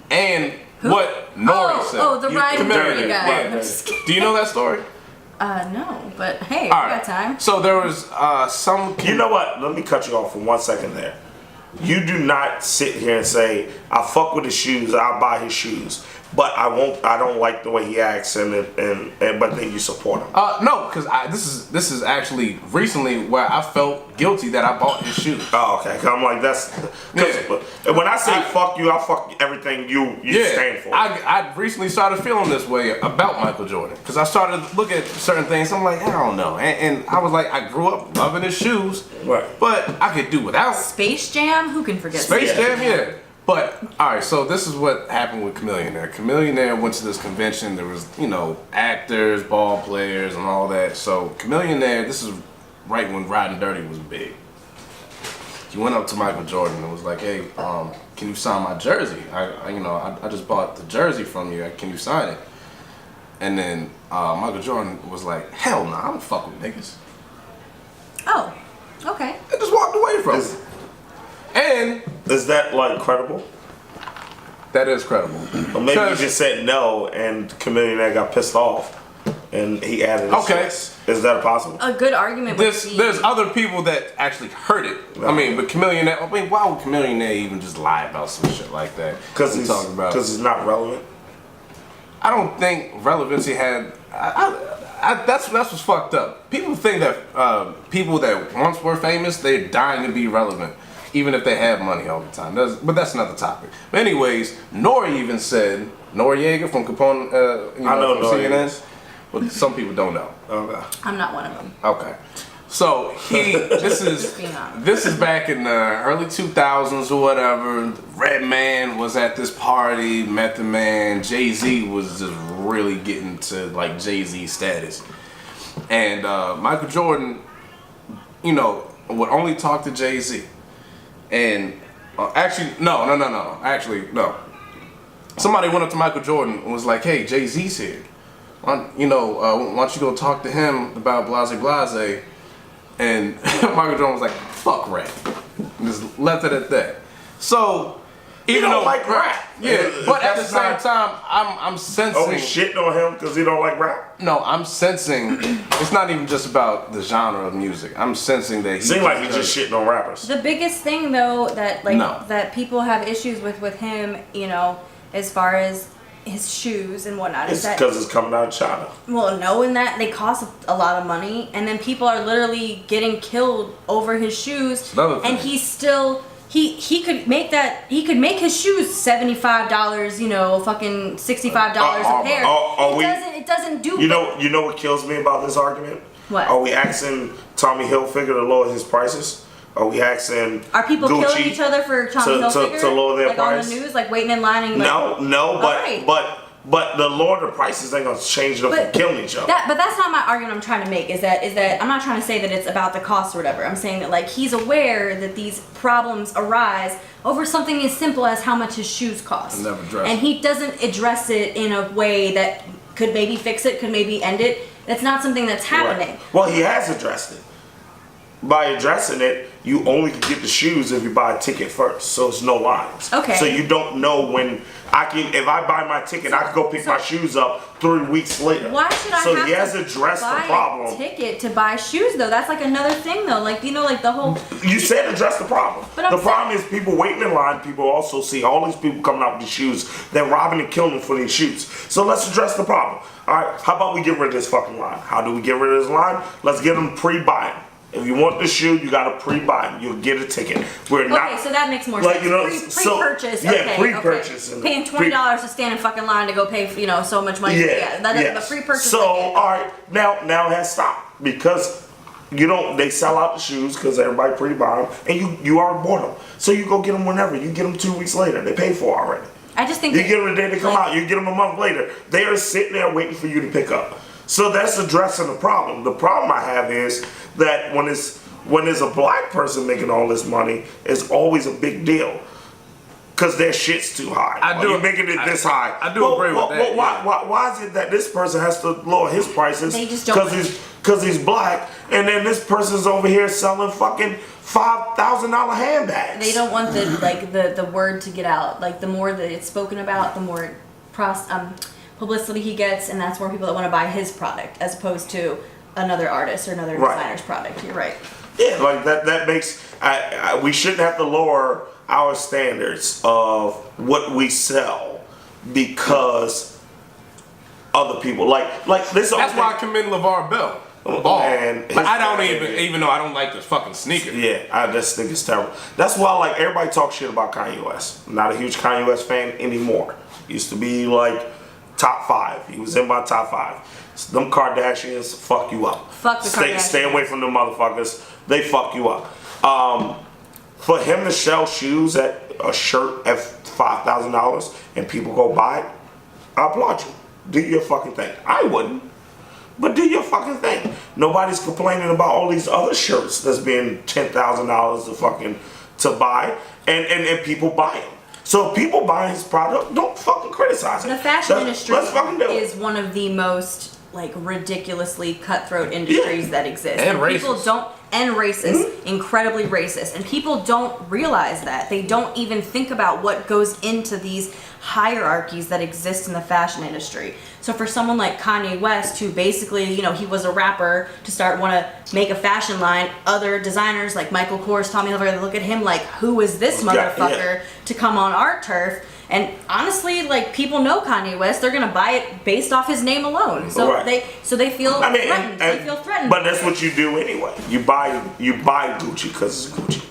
and what Nori said. Oh, the riding dirty guy. Yeah. Do you know that story? No, but hey, All I right. got time. So there was some. You know what? Let me cut you off for 1 second there. You do not sit here and say, I fuck with his shoes, I'll buy his shoes. But I don't like the way he acts and but then you support him. No, because this is actually recently where I felt guilty that I bought his shoes. Oh, okay. 'Cause I'm like, when I say fuck you, I fuck everything you stand for. I recently started feeling this way about Michael Jordan because I started looking at certain things. I'm like, I don't know, and I was like, I grew up loving his shoes, right? But I could do without Space Jam. Who can forget Space Jam? Yeah. But all right, so this is what happened with Chameleon. Chameleon went to this convention. There was, actors, ball players, and all that. So Chameleon, this is right when Riding Dirty was big. He went up to Michael Jordan and was like, "Hey, can you sign my jersey? I just bought the jersey from you. Can you sign it?" And then Michael Jordan was like, "Hell no, I don't fuck with niggas." Okay. and just walked away from it. And Is that like credible? that is credible. Or maybe you 'Cause- just said no, and Chameleon got pissed off, and he added. Okay. Is that possible? A good argument would be. There's other people that actually heard it. I mean, but Chameleon, I mean, why would Chameleon even just lie about some shit like that? Because I'm he's talking about. Because he's not relevant. I don't think relevancy had. That's what's fucked up. People think that people that once were famous, they're dying to be relevant, even if they have money all the time. But that's another topic. But anyways, Nori even said, Noriega from Capone, I know from Noriega. CNN. But some people don't know. Okay. I'm not one of them. Okay. So Just being honest. this is back in the early 2000s or whatever. Redman was at this party, Method Man, Jay-Z was just really getting to like Jay-Z status. And Michael Jordan, would only talk to Jay-Z. And actually, no. Somebody went up to Michael Jordan and was like, "Hey, Jay-Z's here. Why don't you go talk to him about blase?" And Michael Jordan was like, "Fuck rap," and just left it at that. So even don't though like rap. yeah, but at the That's same not- time, I'm sensing. Oh, we shitting on him because he don't like rap? No, I'm sensing. It's not even just about the genre of music. I'm sensing that he Seems like he's just shitting on rappers. The biggest thing though that No. that people have issues with him, as far as his shoes and whatnot, It's is that because it's coming out of China. knowing that they cost a lot of money, and then people are literally getting killed over his shoes, another thing. and he's still he could make his shoes $75, fucking $65 a pair. It doesn't do. You know what kills me about this argument? What? Are we asking Tommy Hilfiger to lower his prices? Are we asking Are people Gucci killing each other for Tommy Hilfiger? to lower their like price? on the news, like waiting in line and No, Alright. but the lower the prices ain't gonna change them from killing each other. But that's not my argument I'm trying to make, is that I'm not trying to say that it's about the cost or whatever. I'm saying that like he's aware that these problems arise over something as simple as how much his shoes cost. Never address And he doesn't address it in a way that could maybe fix it, could maybe end it. That's not something that's happening. Right. Well, he has addressed it. By addressing it, you only can get the shoes if you buy a ticket first, so it's no lines. Okay. So you don't know when if I buy my ticket, I can go pick my shoes up 3 weeks later. Why should I So have he has to addressed buy the problem. a ticket to buy shoes though? That's like another thing though. Like like the whole. You said address the problem. But I'm The problem is people waiting in line. People also see all these people coming out with these shoes. They're robbing and killing them for these shoes. So let's address the problem. All right, how about we get rid of this fucking line? How do we get rid of this line? Let's get them pre-buy 'em. If you want the shoe, you gotta pre-buy 'em. You'll get a ticket. We're not. Okay, so that makes more like, sense. Pre-purchase. yeah, Okay, pre-purchase. okay. Paying $20 to stand in fucking line to go pay, so much money. Yeah, But pre-purchase. So I get. all right, now it has stopped because they sell out the shoes because everybody pre-buy them, and you already bought them. So you go get them whenever. You get them 2 weeks later. They pay for it already. I just think You that, get them the day they come out. You get them a month later. They are sitting there waiting for you to pick up. So that's addressing the problem. The problem I have is that when there's a black person making all this money, it's always a big deal. Because their shit's too high. You're making it this high. I do agree with that. Why is it that this person has to lower his prices? They just don't. Because he's black, and then this person's over here selling fucking $5,000 handbags. they don't want the word to get out. Like the more that it's spoken about, the more publicity he gets, and that's more people that want to buy his product as opposed to another artist or another designer's product. You're right. Yeah, like that makes we shouldn't have to lower our standards of what we sell because other people like this. That's why I commend LeVar Bell. Ball. Man, But I don't even though I don't like the fucking sneaker. Yeah, I just think it's terrible. That's why like everybody talks shit about Kanye West. I'm not a huge Kanye West fan anymore. Used to be like top 5. He was in my top 5. So them Kardashians fuck you up. Fuck the Kardashians. Stay away from them motherfuckers. They fuck you up. For him to sell shoes at a shirt at $5,000 and people go buy it, I applaud you. Do your fucking thing. I wouldn't. But do your fucking thing. Nobody's complaining about all these other shirts that's being $10,000 to buy, and people buy them. So if people buy his product, don't fucking criticize it. The fashion industry Let's fucking do it. is one of the most like ridiculously cutthroat industries that exist. And people racist. don't and racist, incredibly racist. And people don't realize that. They don't even think about what goes into these hierarchies that exist in the fashion industry. So for someone like Kanye West, who basically, you know, he was a rapper to want to make a fashion line, other designers like Michael Kors, Tommy Hilfiger, look at him like, who is this motherfucker to come on our turf? And honestly, like, people know Kanye West, they're gonna buy it based off his name alone. So they feel threatened. They feel threatened. But that's what you do anyway. You buy Gucci because it's Gucci.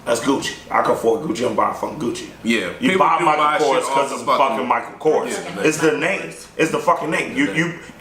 That's Gucci. I can afford Gucci. I'm buying fucking Gucci. Yeah. You buy Michael Kors because it's fucking Michael Kors. Yeah, it's the name. It's the fucking name.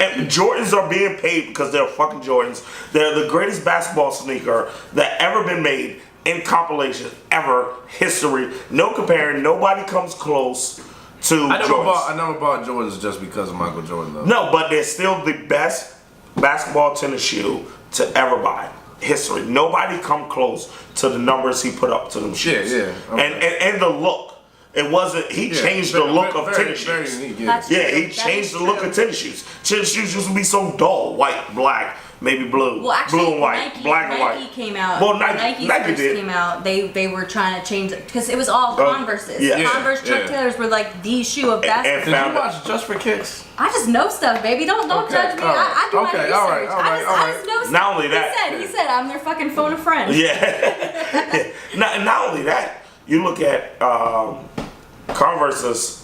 And Jordans are being paid because they're fucking Jordans. They're the greatest basketball sneaker that ever been made in compilation ever history. No comparing. Nobody comes close to Jordans. I never bought Jordans just because of Michael Jordan though. No, but they're still the best basketball tennis shoe to ever buy. History. Nobody come close to the numbers he put up to them shoes. Yeah. Okay. And the look. It wasn't. He changed the look of tennis shoes. Unique, He changed the look of tennis shoes. Tennis shoes used to be so dull, white, black, maybe blue, Well, actually, blue and white, black and white. Nike came out. Well, Nike Nike did. came out. They were trying to change it because it was all Converses. yeah. Converse Chuck Taylors were like the shoe of basketball. Did you watch Just for Kicks? I just know stuff, baby. Don't judge me. I do my research. All right. I just know stuff. Not only that- He said I'm their fucking phone a friend. Yeah. Not only that, you look at Converse's.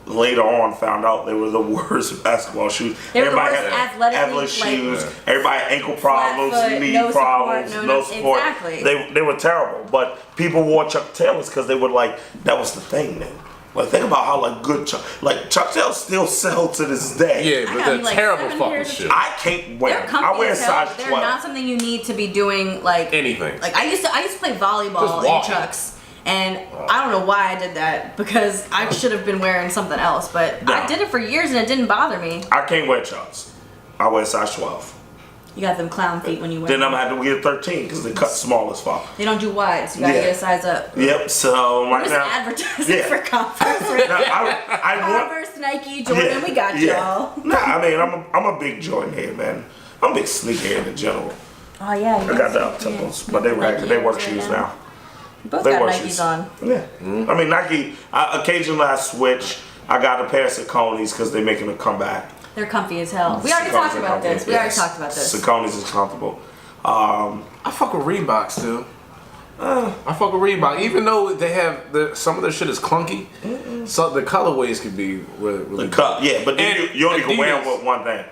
Later on, found out they were the worst basketball shoes. They were the Everybody worst had athletically, athletic like, shoes. Everybody had ankle problems, flat foot, knee no problems, support, no support. exactly. They were terrible. But people wore Chuck Taylors because they were like, that was the thing then. Like, think about how like good Chuck Taylors still sell to this day. Yeah, I but got they're me, like, terrible 7 fucking pairs of shit. I can't wear They're them. comfy I wear a as hell, size but they're 12. not something you need to be doing like Anything. Like I used to play volleyball Just in walking. Chucks. And I don't know why I did that because I should have been wearing something else, but No. I did it for years and it didn't bother me. I can't wear Chucks. I wear size 12. You got them clown feet when you wear Then them. I'm gonna have to get a 13 because they cut small as fuck. They don't do wides. You gotta Yeah. get a size up. Yep. So right There's now, an advertising yeah. for Converse. Right Now, now. I want. Converse, Nike, Jordan, we got y'all. Nah, I mean, I'm a big Jordan head, man. I'm a big sneaker head in general. Oh yeah, I got the up tempos, but they work shoes now. You both They got work Nikes shoes. on. Yeah. I mean, Nike. Occasionally I switch. I got a pair of Saucony's because they're making a comeback. They're comfy as hell. We already Saucony's talked are about comfy, this. We already talked about this. Saucony's is comfortable. I fuck with Reebok still. I fuck with Reebok, even though they have some of their shit is clunky. So the colorways could be really Yeah, but then And you only can wear Adidas. them with one thing.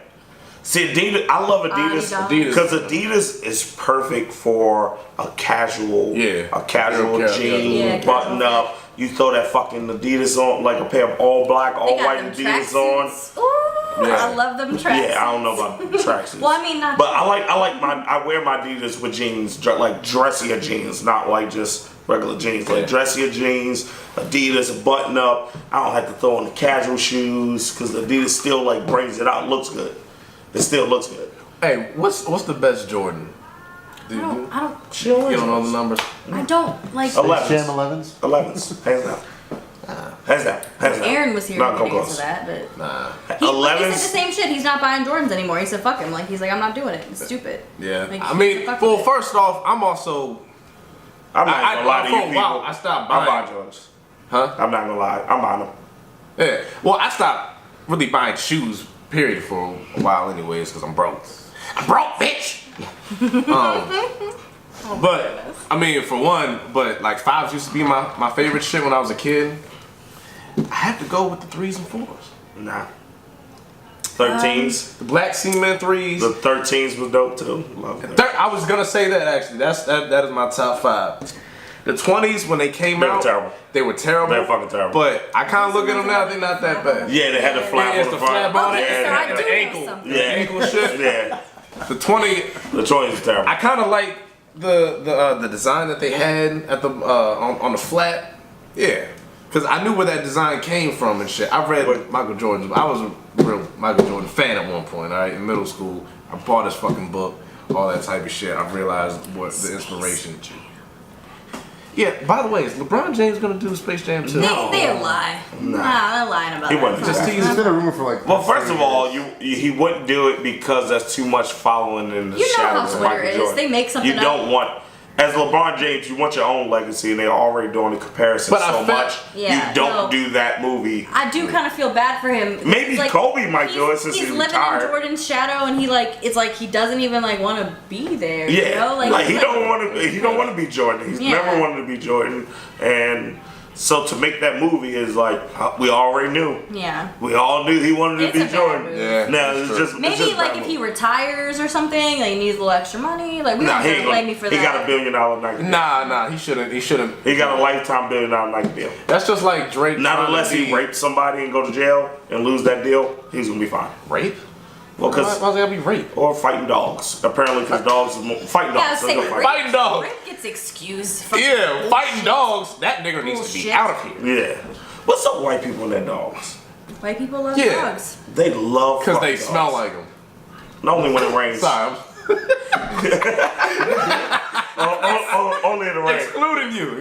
See, Adidas, I love Adidas Adidas. because Adidas is perfect for a casual, Yeah. jean, Yeah, button casual. up. You throw that fucking Adidas on, like a pair of all black, all They got white them Adidas on. tracksuits. Ooh, Yeah. I love them tracksuits. Yeah, I don't know about tracksuits. Well, I mean, not. But I wear my Adidas with jeans, like dressier jeans, not like just regular jeans. Like dressier jeans, Adidas, a button up. I don't have to throw on the casual shoes because the Adidas still like brings it out, looks good. It still looks good. Hey, what's the best Jordan? I don't She don't You wear don't know the jeans. numbers? I don't like. 11s. Sham 11s? 11s, hands down. Hands down. Hands down. Aaron was here Not to come answer close. that, but Nah. he said the 11s. same shit. He's not buying Jordans anymore. He said, "Fuck him." Like he's like, "I'm not doing it. It's stupid." Yeah. Like, I mean, fuck well, with it. first off, I'm also I'm not gonna lie to you for a people. while, I stopped I'm buying. buying Jordans. Huh? I'm not gonna lie. I'm buying them. Yeah. Well, I stopped really buying shoes, period, for a while anyways, because I'm broke. I'm broke, bitch! But, I mean, for one, but like 5s used to be my favorite shit when I was a kid. I have to go with the 3s and 4s. Nah. 13s. The black cement 3s. The 13s was dope too. Love that. I was gonna say that actually. That is my top 5. The 20s when they came They were out, terrible. they were terrible. They're fucking terrible. But I kind of look at them now; they're not that bad. Yeah, they had the flap It's on the the front. flap on it, Okay, and so I the do know ankle, something. the ankle shit. Yeah. The 20, The 20s was terrible. I kind of like the design that they had at the on the flat. Yeah, because I knew where that design came from and shit. I read Michael Jordan. I was a real Michael Jordan fan at one point. All right, in middle school, I bought his fucking book, all that type of shit. I realized what the inspiration. Yeah, by the way, is LeBron James gonna do Space Jam 2? They lie. Nah, they're lying about He it. wouldn't do Just that. tease. It's been a rumor for like. Well, first 30 of all, years. he wouldn't do it because that's too much following in the You know how shadows of Twitter Michael is. Jordan. They make something You don't up. want, as LeBron James, you want your own legacy, and they're already doing the comparison But I so felt- much. Yeah, you don't no. do that movie. I do kind of feel bad for him. Maybe It's Kobe might do it since he's he's living retired. in Jordan's shadow, and it's like he doesn't even like want to be there. Yeah, you know? like he he's don't want to. He don't want to be Jordan. He's Yeah. never wanted to be Jordan, and so to make that movie is like we already knew. Yeah. We all knew he wanted It's to a be bad Jordan. movie. Yeah, Now that's it's true. just it's Maybe just like bad if he movie. retires or something, like he needs a little extra money. Like we Nah, don't he have ain't to blame gonna. me for He that. got $1 billion Nike. deal. Nah, he shouldn't. He shouldn't. He got a lifetime $1 billion Nike deal. That's just like Drake. Not trying to unless he be- raped somebody and go to jail and lose that deal, he's gonna be fine. Rape? Well, Why's cause it gotta be rape? or fighting dogs. Apparently, because dogs is fighting Yeah, I dogs. was saying Let's go Rick, fight. Fighting dogs. Rick gets excused. Yeah, fighting dogs. That nigga needs to be Bullshit. out of here. Yeah. What's up, white people and their dogs? White people love Yeah. dogs. They love Because they fucking smell dogs. like them. Not only when it rains. Sorry, Only in the I'm rain. excluding you.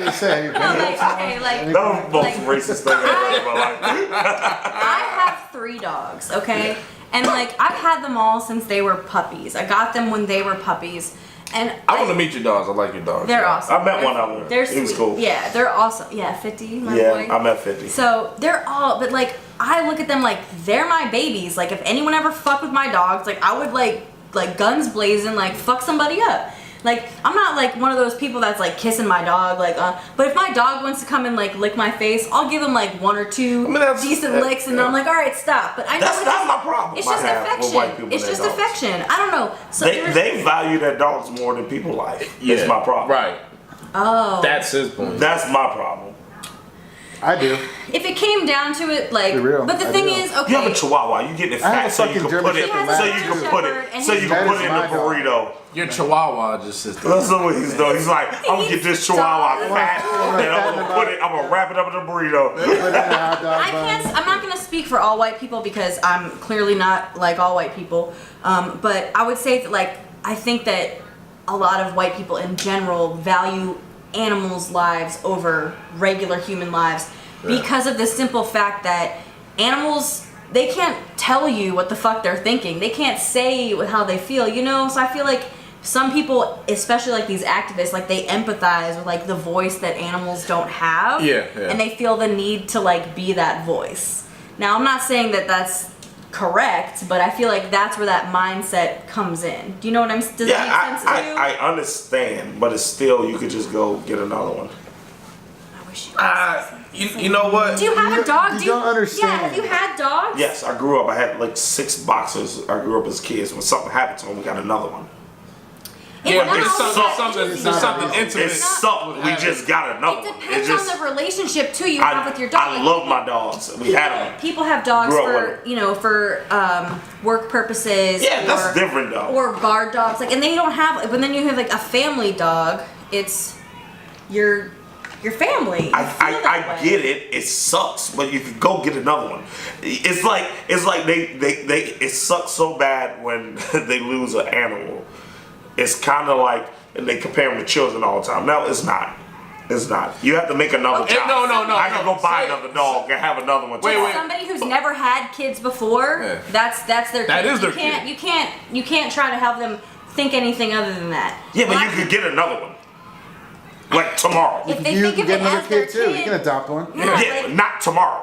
You say, No, like okay, like That was the most Like- racist thing I've ever in my life. I have 3 dogs, okay? And like I've had them all since they were puppies. I got them when they were puppies. And I want to meet your dogs. I like your dogs. they're awesome. I met They're- one of them. They're He was sweet. cool. Yeah, they're awesome. Yeah, 50, my Yeah, boy. I'm at 50. So they're all, but like I look at them like they're my babies. Like if anyone ever fucked with my dogs, like I would like guns blazing, like fuck somebody up. Like I'm not like one of those people that's like kissing my dog, like but if my dog wants to come and like lick my face, I'll give him like 1 or 2 I mean, that's- decent licks, and then I'm like, all right, stop. But I know That's it's not just- my problem. It's I just have with affection. white people It's and just their dogs. affection. I don't know. So They, there's- they value their dogs more than people like. It's my problem. Right. oh, That's his point. That's my problem. I do. if it came down to it, like, Be real, but the I thing do. is, okay. You have a Chihuahua. You get it I have fat a so you fucking can German put it. Shepherd He has a So you German can put Shepherd, it. and So you he's- can That put is it in my the dog. burrito. Your Chihuahua just sits there. That's what he's doing. He's like, I'm gonna get this Chihuahua He's fat, dog. and I'm gonna put it. I'm gonna wrap it up in a burrito. Put it in a hot dog I bun. can't. I'm not gonna speak for all white people because I'm clearly not like all white people. But I would say that like I think that a lot of white people in general value animals' lives over regular human lives because of the simple fact that animals, they can't tell you what the fuck they're thinking. They can't say how they feel, you know? So I feel like some people, especially like these activists, like they empathize with like the voice that animals don't have. Yeah. And they feel the need to like be that voice. Now, I'm not saying that that's correct, but I feel like that's where that mindset comes in. Do you know what I'm? Does Yeah, that make sense to you? I understand, but it's still you could just go get another one. I wish you You know what? Do you have a dog? You don't understand. Yeah, have you had dogs? Yes, I grew up. I had like 6 boxers. I grew up as kids. When something happened to them, we got another one. Yeah, but not it's always something, that there's something It's intimate. It's something. We just got another It one. depends just, on the relationship too you have with your dog. I Like, love my dogs. We had them. people have dogs Grew up for with for work purposes. Yeah, or, that's different though. Or guard dogs, like, and then you don't have. But then you have like a family dog. It's your family. You feel that I way. get it. It sucks, but you can go get another one. It's like they it sucks so bad when they lose an animal. It's kind of like, and they compare them to children all the time. No, it's not. It's not. You have to make another Okay. child. No, I can go buy Say- another dog and have another one. Wait, too. wait. Somebody who's never had kids before, Yeah. that's their That kid. is their you can't, kid. You can't try to have them think anything other than that. Yeah, but Well, you could get another one. Like tomorrow. If they You think can of get it another as their kid too. You can adopt one. Yeah, Yeah, like, not tomorrow.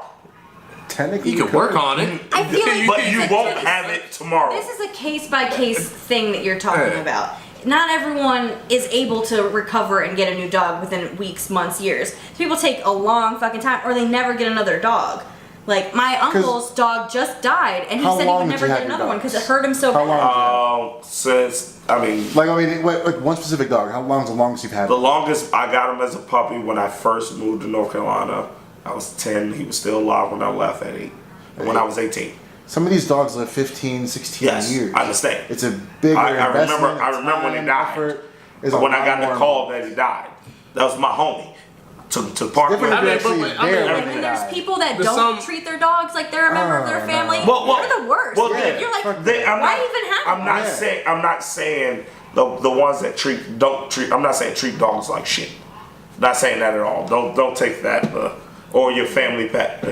Technically, You can work on it. I feel like But it's you a won't case- have it tomorrow. This is a case by case thing that you're talking Yeah. about. Not everyone is able to recover and get a new dog within weeks, months, years. People take a long fucking time, or they never get another dog. Like my uncle's dog just died, and he How said he long would did never you get have your another one because it dogs? hurt him so How bad. long? Since Like one specific dog. How long's the longest you've had? the longest I got him as a puppy when I first moved to North Carolina, I was 10. He was still alive when I left at 8. And when I was 18. Some of these dogs live 15, 16 Yes, years. I understand. It's a bigger I investment. remember when he time, died. effort. It's a When I lot got the more call that he died. That was my homie. To Park Different if I mean, you're actually but- I mean, there I when And they there's die. people that There's don't some- treat their dogs like they're a member of their Oh, family. no. They're the worst. well, Like, yeah. you're like, Fuck They- why even have I'm not one? saying the ones that don't treat. I'm not saying treat dogs like shit. Not saying that at all. Don't take that or your family pet.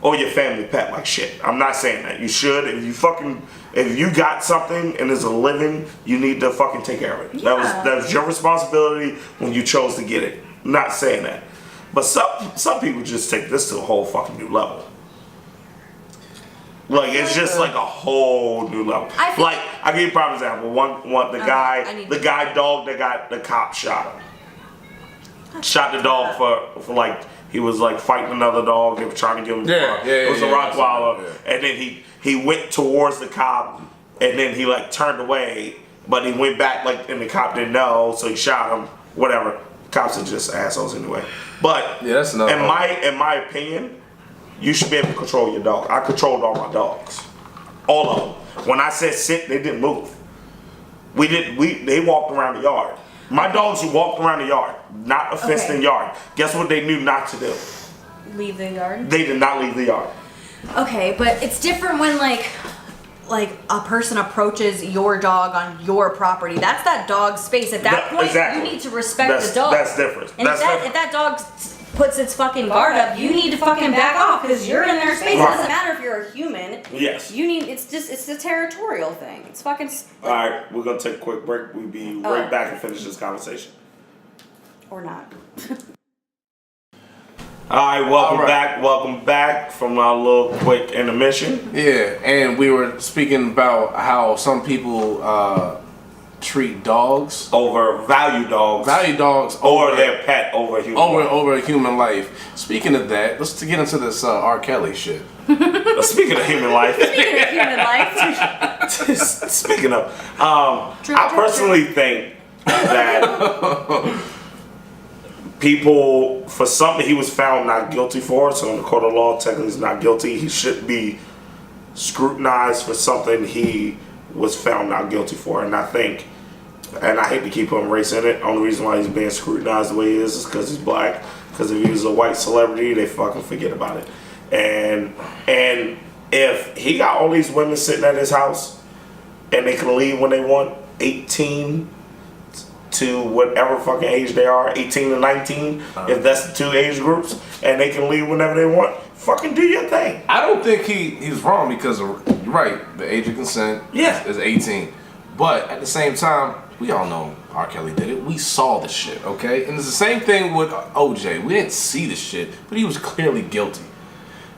Or your family pet like shit. I'm not saying that. You should. If you got something and it's a living, you need to fucking take care of it. Yeah. That was your responsibility when you chose to get it. I'm not saying that. But some people just take this to a whole fucking new level. Like it's just like a whole new level. Like I'll give you a prime example. The guy dog that got the cop shot him. Shot the dog for like he was like fighting another dog. They were trying to give him. It was a Rottweiler, and then he went towards the cop, and then he like turned away, but he went back like, and the cop didn't know, so he shot him. Whatever. Cops are just assholes anyway. But that's in my opinion, you should be able to control your dog. I controlled all my dogs, all of them. When I said sit, they didn't move. They walked around the yard. My dogs who walked around the yard, not a fenced-in yard. Guess what they knew not to do? Leave the yard? They did not leave the yard. Okay, but it's different when like a person approaches your dog on your property. That's that dog's space. At that point, you need to respect the dog. That's different. And if that dog puts its fucking guard up, you need to fucking back off because you're in their space. It doesn't matter if you're a human. Yes. It's the territorial thing. It's fucking. All right, we're gonna take a quick break. We'll be right back and finish this conversation. Or not. All right, welcome back from our little quick intermission. Yeah, and we were speaking about how some people treat dogs value dogs over their pet over human over a human life. Speaking of that, let's get into this R. Kelly shit. Speaking of human life. Speaking of, I personally think that people, for something he was found not guilty for, so in the court of law, technically he's not guilty. He should be scrutinized for something he was found not guilty for. And I think, and I hate to keep putting race in it, only reason why he's being scrutinized the way he is because he's black. Because if he was a white celebrity, they fucking forget about it. And if he got all these women sitting at his house and they can leave when they want, 18 to whatever fucking age they are, 18 to 19, if that's the two age groups, and they can leave whenever they want, fucking do your thing. I don't think he's wrong because you're right, the age of consent is 18. But at the same time, we all know R. Kelly did it. We saw the shit, okay? And it's the same thing with OJ. We didn't see the shit, but he was clearly guilty.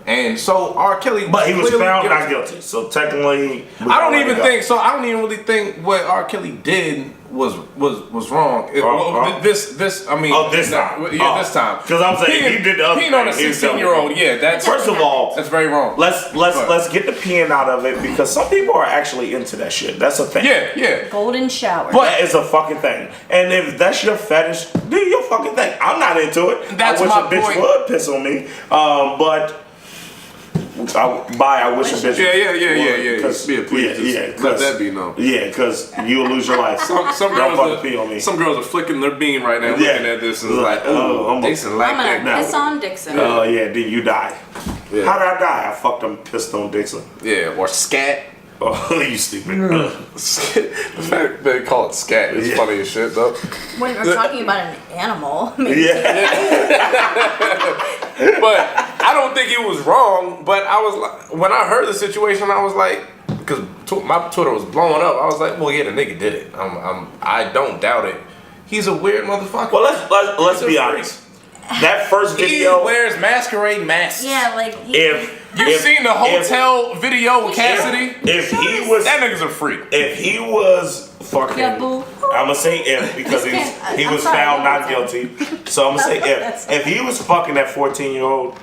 And so R. Kelly, but he was found not guilty. So technically, I don't even really think what R. Kelly did was wrong. This time. This time. Because I'm saying he did the other thing. On a 16-year-old, that's first of all, that's very wrong. Let's get the peeing out of it because some people are actually into that shit. That's a thing. Yeah. Golden shower. But that is a fucking thing. And if that's your fetish, do your fucking thing. I'm not into it. That's I wish my a bitch point. would piss on me. But I wish a bitch. Yeah. Please, let that be known. Yeah, because you'll lose your life. Some girls are flicking their bean right now, looking at this and like, oh, Dixon like that. I'm gonna piss on Dixon. Oh yeah, then you die. Yeah. How did I die? I fucked him, pissed on Dixon. Yeah, or scat. Oh, you stupid. The fact they call it scat is funny as shit, though. When we're talking about an animal. But I don't think it was wrong. But I was like, when I heard the situation, I was like, because my Twitter was blowing up. I was like, well, yeah, the nigga did it. I don't doubt it. He's a weird motherfucker. Well, let's be honest. That first video, he wears masquerade masks. Yeah, like You've seen the hotel video with Cassidy? If he was, that nigga's a freak. If he was fucking, I'm gonna say if because he was found not guilty. So I'm gonna say if he was fucking that 14-year-old,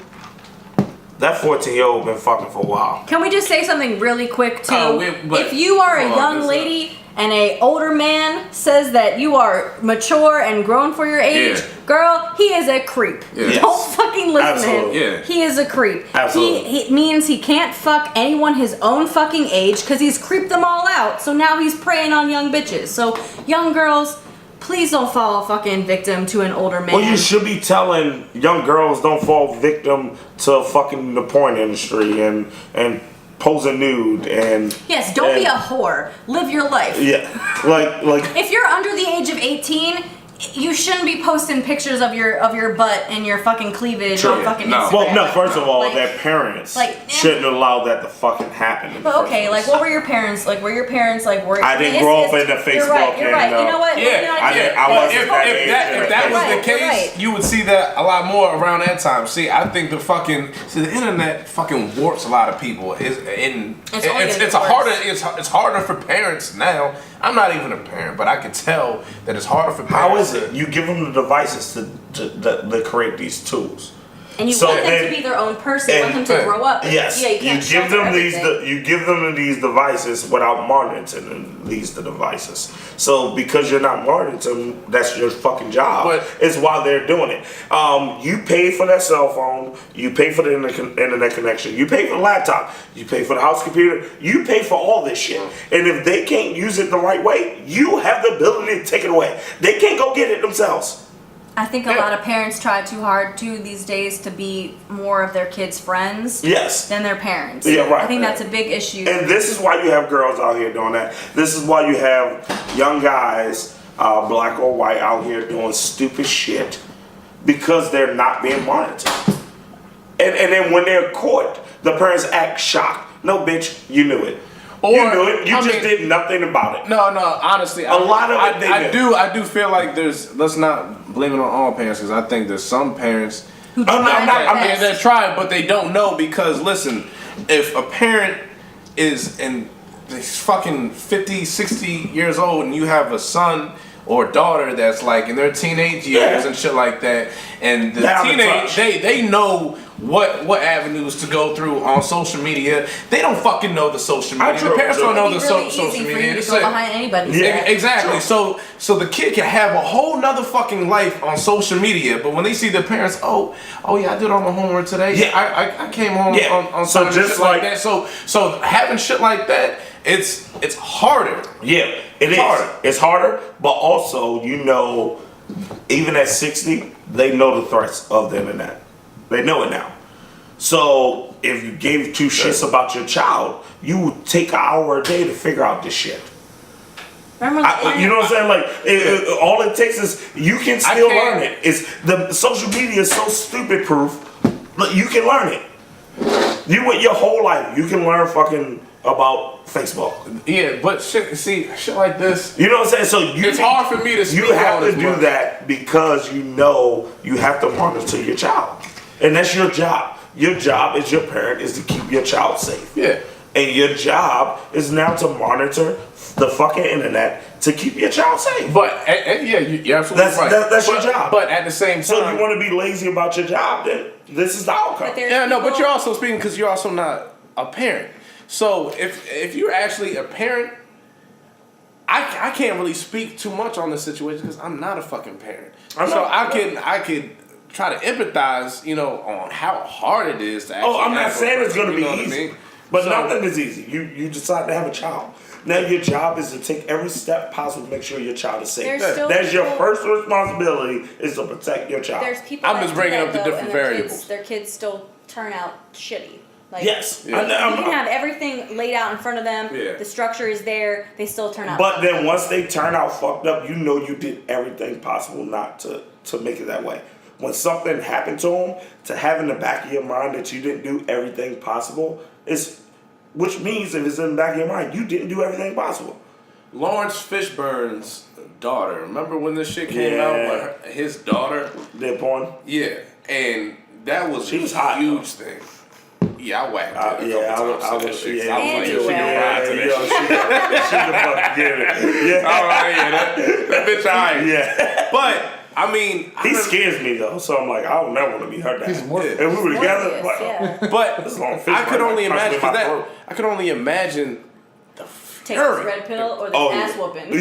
that 14-year-old been fucking for a while. Can we just say something really quick too? If you are a young lady and a older man says that you are mature and grown for your age, girl, he is a creep. Yes. Don't fucking listen to him. Yeah. He is a creep. Absolutely. He means he can't fuck anyone his own fucking age because he's creeped them all out. So now he's preying on young bitches. So young girls, please don't fall fucking victim to an older man. Well, you should be telling young girls don't fall victim to fucking the porn industry and posing nude and Yes, don't be a whore. Live your life. yeah, like If you're under the age of 18, you shouldn't be posting pictures of your butt and your fucking cleavage True. on fucking No. Instagram. well, no. First of all, Like- their parents like, shouldn't allow that to fucking happen. in the But first okay, like place. what were your parents like? Were your parents like? Were I didn't grow up in the You're right. Facebook You're right. and, You know what? Yeah, you know what I I mean? didn't- I But wasn't if that age that in was Facebook. the You're case, right. you would see that a lot more around that time. See, I think the internet fucking warps a lot of people. It's only gonna It's get harder. worse. It's harder for parents now. I'm not even a parent, but I can tell that it's harder for How parents. is it? You give them the devices to create these tools. And you So want them then- to be their own person. You want them to and- grow up. Yes, Yeah, you can't give shelter them everything. you give them these devices without monitoring these devices. So because you're not monitoring them, that's your fucking job. But- it's why they're doing it. You pay for that cell phone. You pay for the internet connection. You pay for the laptop. You pay for the house computer. You pay for all this shit. And if they can't use it the right way, you have the ability to take it away. They can't go get it themselves. I think a Yeah. lot of parents try too hard too these days to be more of their kids' friends Yes. than their parents. Yeah, right. I think that's a big issue. And this is why you have girls out here doing that. This is why you have young guys, black or white, out here doing stupid shit because they're not being monitored. And then when they're caught, the parents act shocked. No, bitch, you knew it. You Or, knew it. You I just mean- did nothing about it. No, honestly, A lot of it they I do feel like let's not blame it on all parents because I think there's some parents Who I'm try not- their I'm- best. they're trying, but they don't know because listen, if a parent is in this fucking 50, 60 years old and you have a son or daughter that's like in their teenage years Yeah. and shit like that, and the They're out of teenage touch. they know what avenues to go through on social media. They don't fucking know the social media. True, The parents true. don't know It'd the be really social easy media. for you to It's go it. behind anybody's Yeah. back. Exactly. So the kid can have a whole nother fucking life on social media, but when they see their parents, oh yeah, I did all my homework today. Yeah. I came home Yeah. on So time and just shit like like- that. So having shit like that, it's harder. Yeah, it is. harder. It's harder, but also, even at 60, they know the threats of the internet. They know it now. So if you gave two shits about your child, you would take an hour a day to figure out this shit. Remember the You know what I'm saying? Like, all it takes is you can still can't- learn it. It's the social media is so stupid proof. Look, you can learn it. You went your whole life. You can learn fucking about Facebook. Yeah, but shit like this. You know what I'm saying? So It's hard for me to speak You have on to as do much. that because you have to monitor your child, and that's your job. Your job as your parent is to keep your child safe. Yeah. And your job is now to monitor the fucking internet to keep your child safe. But yeah, you're absolutely That's- right. that's your But- job. But at the same time, So you want to be lazy about your job, then this is the outcome. But there's yeah, no, but people- you're also speaking because you're also not a parent. So if you're actually a parent, I can't really speak too much on this situation because I'm not a fucking parent. I'm So not- I could try to empathize, on how hard it is to actually. Oh, I'm not have a saying it's person, going to you be know what I easy, mean? but So- nothing is easy. You decide to have a child. Now your job is to take every step possible to make sure your child is safe. There's still That's your people- first responsibility is to protect your child. There's people. I'm that just do bringing that, up the though, different and their variables. Kids, their kids still turn out shitty. Like, Yes. You I'm- can have everything laid out in front of them. Yeah. The structure is there. They still turn out. But fucked then up. once they turn out fucked up, you know you did everything possible not to make it that way. When something happened to them, to have in the back of your mind that you didn't do everything possible which means if it's in the back of your mind, you didn't do everything possible. Lawrence Fishburne's daughter. Remember when this shit came Yeah. out? With his daughter. Their porn. Yeah, and that was She was a hot, huge thing. Yeah, I whacked it a Yeah, couple times. I to that was. shit, 'cause Yeah, I was like, Andrew yo, she can whacked. ride to that yo, shit. she can fucking get it. Yeah. All right, yeah, that bitch alright. Yeah. But I mean, He scares me though, so I'm like, I don't never want to be her dad. He's Morpheus. If we were together, Morpheus, like, yeah. but This is long fish I could right only now, imagine crushed in my that. throat. I could only imagine the Take fury. this red pill or this Oh, ass yeah. whooping.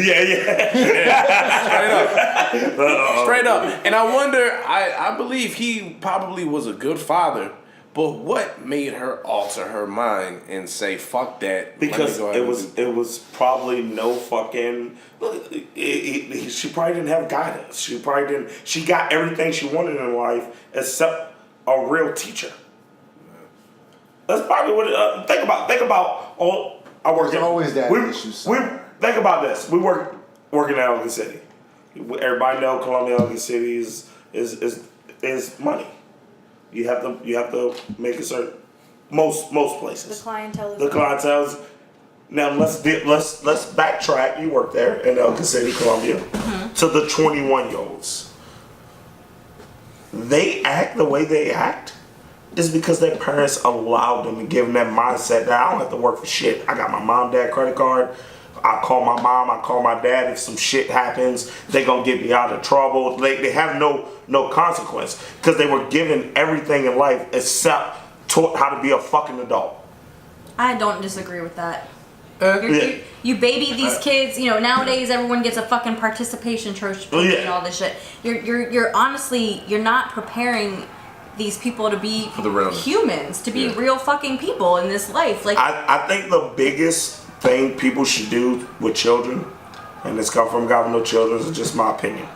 Uh-oh. Straight up. And I wonder, I believe he probably was a good father, but what made her alter her mind and say, fuck that? let me Because go ahead and do-" it was probably no fucking. She probably didn't have guidance. She probably didn't. She got everything she wanted in life except a real teacher. That's probably what. Think about all. I work. There's always that issue. We think about this. We working in Elgin City. Everybody know Columbia, Elgin City is money. You have to make a certain most places. The clientele is. The clientele's. Now let's backtrack. You work there in Elgin City, Columbia, to the 21-year-olds. They act the way they act is because their parents allowed them and give them that mindset that I don't have to work for shit. I got my mom, dad credit card. I call my mom, I call my dad if some shit happens. They gonna get me out of trouble. They have no consequence because they were given everything in life except taught how to be a fucking adult. I don't disagree with that. Yeah. You baby these kids. You know, nowadays everyone gets a fucking participation trophy and all this shit. You're honestly, you're not preparing these people to be humans, to be real fucking people in this life. Like I think the biggest thing people should do with children, and this come from God, no children, is just my opinion.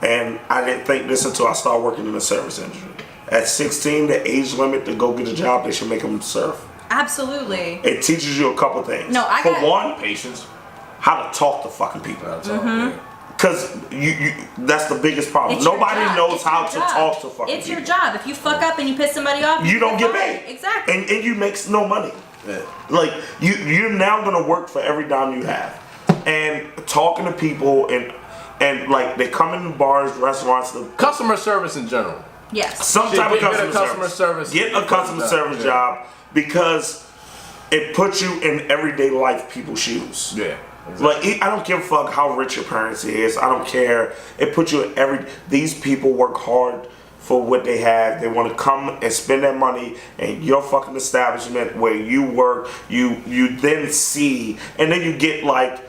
And I didn't think this until I started working in the service industry. At 16, the age limit to go get a job, they should make them serve. Absolutely. It teaches you a couple things. No, For one, patience. how to talk to fucking people. Because you that's the biggest problem. It's your Nobody job. knows It's how your to job. talk to fucking It's people. your job. If you fuck up and you piss somebody off, You don't get fired. paid. Exactly. And you make no money. Yeah. Like you're now gonna work for every dime you have. And talking to people and like they come in the bars, restaurants, Customer service in general. Yes. some type of Get a customer service. Get a customer service job because it puts you in everyday life people's shoes. Yeah. Like I don't give a fuck how rich your parents is. I don't care. It puts you in these people work hard for what they have. They want to come and spend that money in your fucking establishment where you work. You then see, and then you get like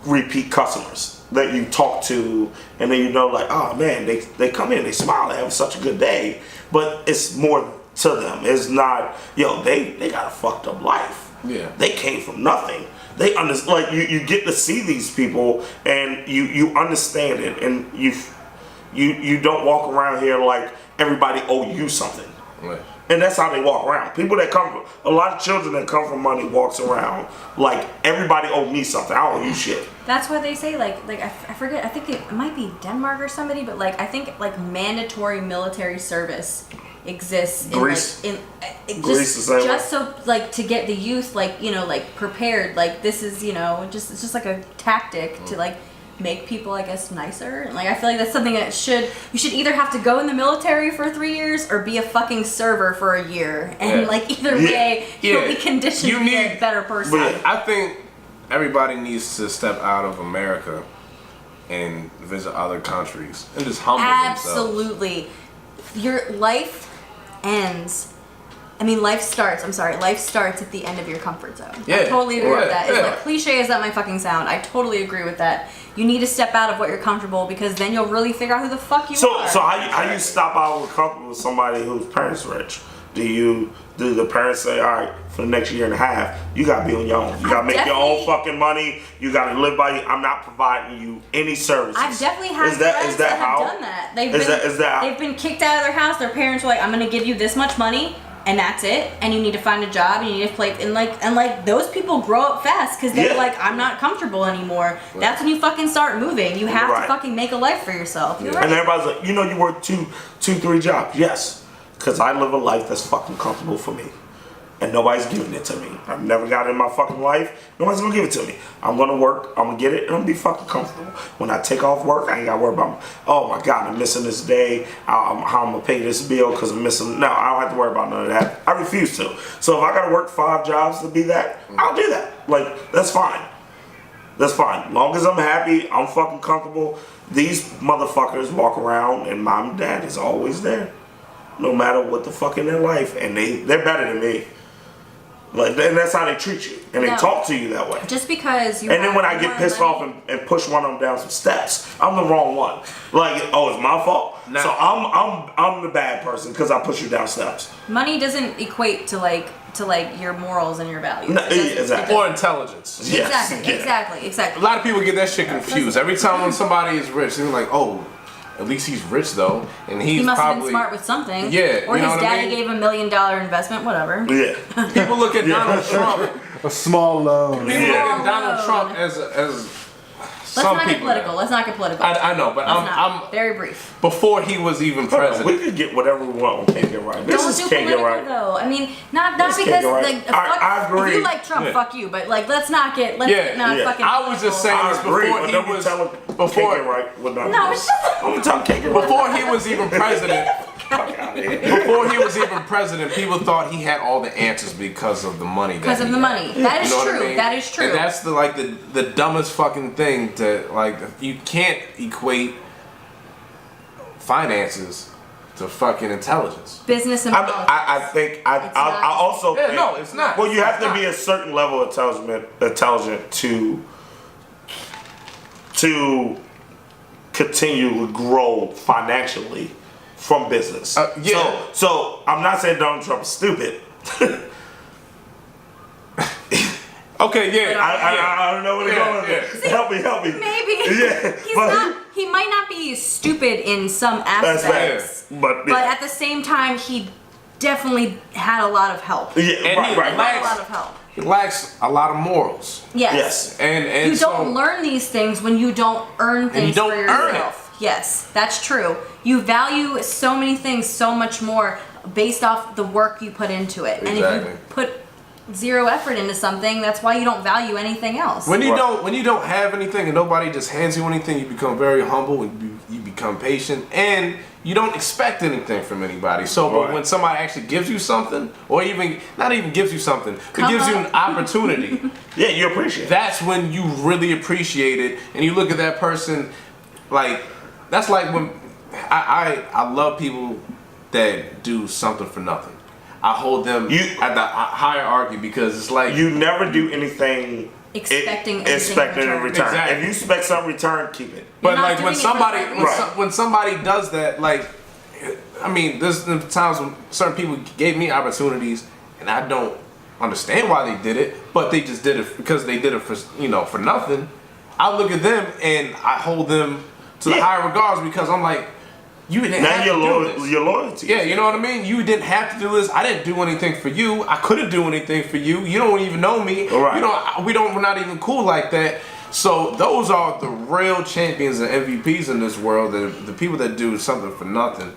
repeat customers that you talk to, and then you know like, oh man, they come in, they smile, they have such a good day. But it's more to them. It's not, they got a fucked up life. Yeah. They came from nothing. They understand, like you get to see these people and you understand it, and you don't walk around here like everybody owe you something. Right. And that's how they walk around. People that come from, a lot of children that come from money walks around like everybody owe me something. I owe you shit. That's why they say like I forget. I think it might be Denmark or somebody, but like I think like mandatory military service exists in Greece. Greece the same just so like to get the youth like like prepared. Like this is it's just like a tactic to like make people, I guess, nicer. And like I feel like that's something that you should either have to go in the military for 3 years or be a fucking server for a year. And like either way, you'll be conditioned to be a better person. But I think everybody needs to step out of America and visit other countries and just humble themselves. Absolutely. Your life ends. I mean, life starts at the end of your comfort zone. Yeah. I totally agree with that. Yeah. As like cliche as that might fucking sound, I totally agree with that. You need to step out of what you're comfortable because then you'll really figure out who the fuck you are. So how you stop out with comfortable with somebody whose parents rich? Do the parents say, all right, for the next year and a half, you gotta be on your own. You gotta make your own fucking money. You gotta live by. I'm not providing you any services. I've definitely had friends that have done that. They've been kicked out of their house. Their parents were like, I'm gonna give you this much money. And that's it. And you need to find a job. And you need to play. And like those people grow up fast because they're like, I'm not comfortable anymore. Right. That's when you fucking start moving. You have to fucking make a life for yourself. You're right. And everybody's like, you work two, 3 jobs. Yes, because I live a life that's fucking comfortable for me, and nobody's giving it to me. I've never got it in my fucking life. Nobody's gonna give it to me. I'm gonna work. I'm gonna get it, and I'm gonna be fucking comfortable. When I take off work, I ain't gotta worry about, oh my god, I'm missing this day. How I'm gonna pay this bill because I'm missing. No, I don't have to worry about none of that. I refuse to. So if I gotta work 5 jobs to be that, I'll do that. Like that's fine. That's fine. Long as I'm happy, I'm fucking comfortable. These motherfuckers walk around, and mom and dad is always there, no matter what the fuck in their life, and they're better than me. Like, and that's how they treat you, and they talk to you that way. Just because you. And then when I get pissed off and push one of them down some steps, I'm the wrong one. Like, oh, it's my fault. Nah. So I'm the bad person because I push you down steps. Money doesn't equate to your morals and your values. No, exactly. Or intelligence. Yes, Exactly. A lot of people get that shit confused. Every time when somebody is rich, they're like, oh, At least he's rich though, and he's He must have been probably smart with something. Yeah, Or you know his what I daddy mean? gave him $1 million investment, whatever. Yeah. people look at Donald Trump. A small loan. People look at Small Donald loan. Trump as Let's some not get people. political. Let's not get political. I know, but Let's not. I'm Very brief. before he was even We president. can get whatever we want on Can't Get Right. This Don't is do Can't Get political Right. though. I mean, not This can't because get right. like I agree. If you like Trump, Yeah. fuck you. But like, let's not Yeah. fucking. I was just saying I this agree, before but he don't be was telling Can't before Get Right. What not No, to it's do. I'm telling Can't Get Right. before he was even president. Fuck out of here. Before he was even president, people thought he had all the answers because of the money. Because of the money. That is You know what I true. mean? That is true. And that's the dumbest fucking thing to like. You can't equate finances to fucking intelligence. Business and politics. I think I It's not. also Yeah, think, no, it's not. Well, you have It's to not. be a certain level of intelligent to continue to grow financially from business. Yeah. So I'm not saying Donald Trump is stupid. Okay, yeah. I don't know what he's Yeah, going yeah. with. Help me. Maybe. Yeah, He's but- not. He might not be stupid in some aspects, But at the same time, he definitely had a lot of help. yeah, And right, he right. A lot of help. He lacks a lot of morals. Yes. Yes. And You so, don't learn these things when you don't earn things don't for earn yourself. Yes, that's true. You value so many things so much more based off the work you put into it. And if Exactly. you put zero effort into something, that's why you don't value anything else. When you Right. don't have anything and nobody just hands you anything, you become very humble and you become patient and you don't expect anything from anybody. So, but Right. when somebody actually gives you something, or even not even gives you something, but gives you an opportunity, Yeah, you appreciate it. that's when you really appreciate it. And you look at that person, like that's like when I love people that do something for nothing. I hold them at the hierarchy because it's like You never do anything Expecting anything expecting in in return. return. Exactly. If you expect some return, keep it. But You're not like when doing it for somebody that when, reason. when somebody does that, like I mean, there's the times when certain people gave me opportunities and I don't understand why they did it, but they just did it because they did it for for nothing. I look at them and I hold them to the Yeah. higher regards because I'm like, you didn't Now have your to do loyalty. this. Your loyalty. Yeah, you know what I mean? You didn't have to do this. I didn't do anything for you. I couldn't do anything for you. You don't even know me. Right. We're not even cool like that. So those are the real champions and MVPs in this world. The people that do something for nothing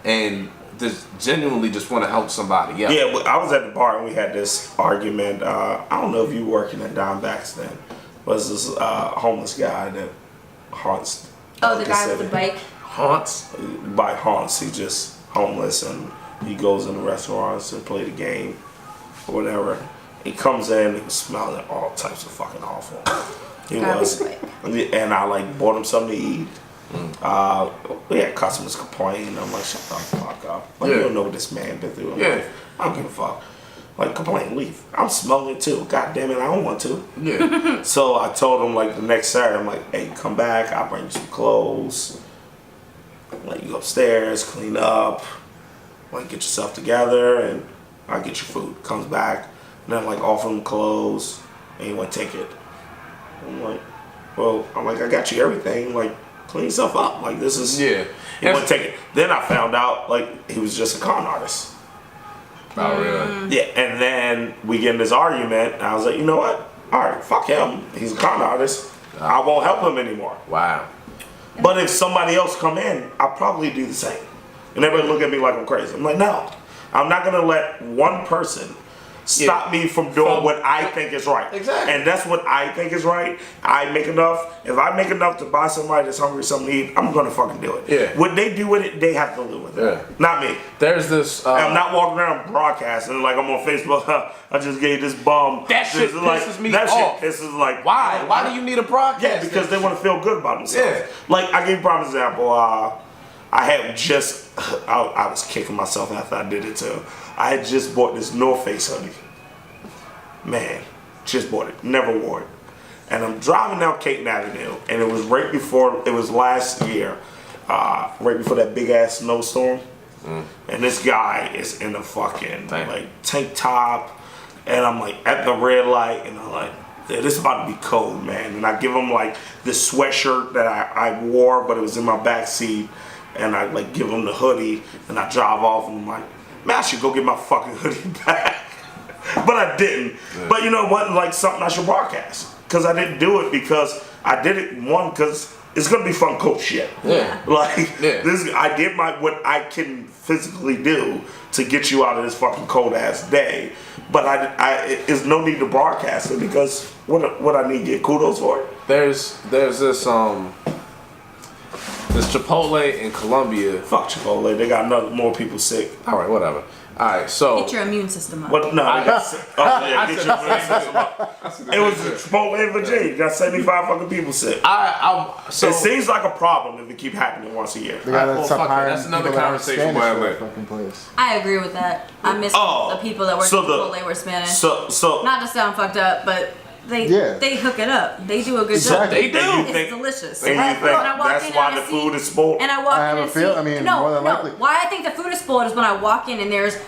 and just genuinely just want to help somebody else. Yeah, but I was at the bar and we had this argument. I don't know if you were working at Dimebacks then. Was this homeless guy that haunts? Oh, the guy with city. the bike. Haunts. By haunts, he's just homeless and he goes in the restaurants and play the game or whatever. He comes in and he's smelling all types of fucking awful. He Guy was, with and I like bought him something to eat. We had customers complain. I'm like, shut the fuck up. Like, Yeah. you don't know what this man been through. I'm Yeah. like, I don't give a fuck. Like, complain, leave. I'm smelling it too. God damn it, I don't want to. Yeah. So I told him like the next Saturday, I'm like, hey, come back. I'll bring you some clothes. Like, you go upstairs, clean up, like get yourself together, and I'll get your food. Comes back, and then like offer him clothes, and he won't take it. I'm like, well, I got you everything. Like, clean yourself up. Like, this is Yeah. He wouldn't take it. Then I found out like he was just a con artist. Oh, really? Yeah, and then we get in this argument, and I was like, you know what? All right, fuck him. He's a con artist. I won't help him anymore. Wow. But if somebody else come in, I'll probably do the same. And everybody look at me like I'm crazy. I'm like, no. I'm not going to let one person stop me from doing what I think is right. Exactly. And that's what I think is right. I make enough. If I make enough to buy somebody that's hungry something to eat, I'm going to fucking do it. Yeah. What they do with it, they have to live with it. Yeah. Not me. There's this. I'm not walking around broadcasting like I'm on Facebook. I just gave this bum. That shit This is like, pisses me that off. Shit pisses like Why? Why do you need a broadcast? Yeah, because they want to feel good about themselves. Yeah. Like, I give you a prime example. I had just, I was kicking myself after I did it too. I had just bought this North Face hoodie. Man, just bought it. Never wore it. And I'm driving down Caton Avenue, and it was right before, it was last year, right before that big ass snowstorm. And this guy is in a fucking Damn. like tank top, and I'm like at the red light, and I'm like, yeah, this is about to be cold, man. And I give him like this sweatshirt that I wore, but it was in my back seat. And I like give him the hoodie, and I drive off, and I'm like, man, I should go get my fucking hoodie back. But I didn't. Yeah. But you know what? Like something I should broadcast. Because I didn't do it because I did it, one, because it's going to be fun coach shit. Yeah. Like, this, I did what I can physically do to get you out of this fucking cold ass day. But there's no need to broadcast it because what I need to get kudos for it. There's this Chipotle in Colombia. Fuck Chipotle. They got more people sick. All right, whatever. All right, so get your immune system up. What? No, get your immune system up. It was Chipotle in Virginia. Got 75 fucking people sick. So it seems like a problem if it keep happening once a year. That's another conversation. I agree with that. I miss the people that work at Chipotle were Spanish. So not to sound fucked up, but they hook it up. They do a good job. They do. It's delicious. And you think that's why the food is spoiled? And I walk in and see. More than likely. Why I think the food is spoiled is when I walk in and there's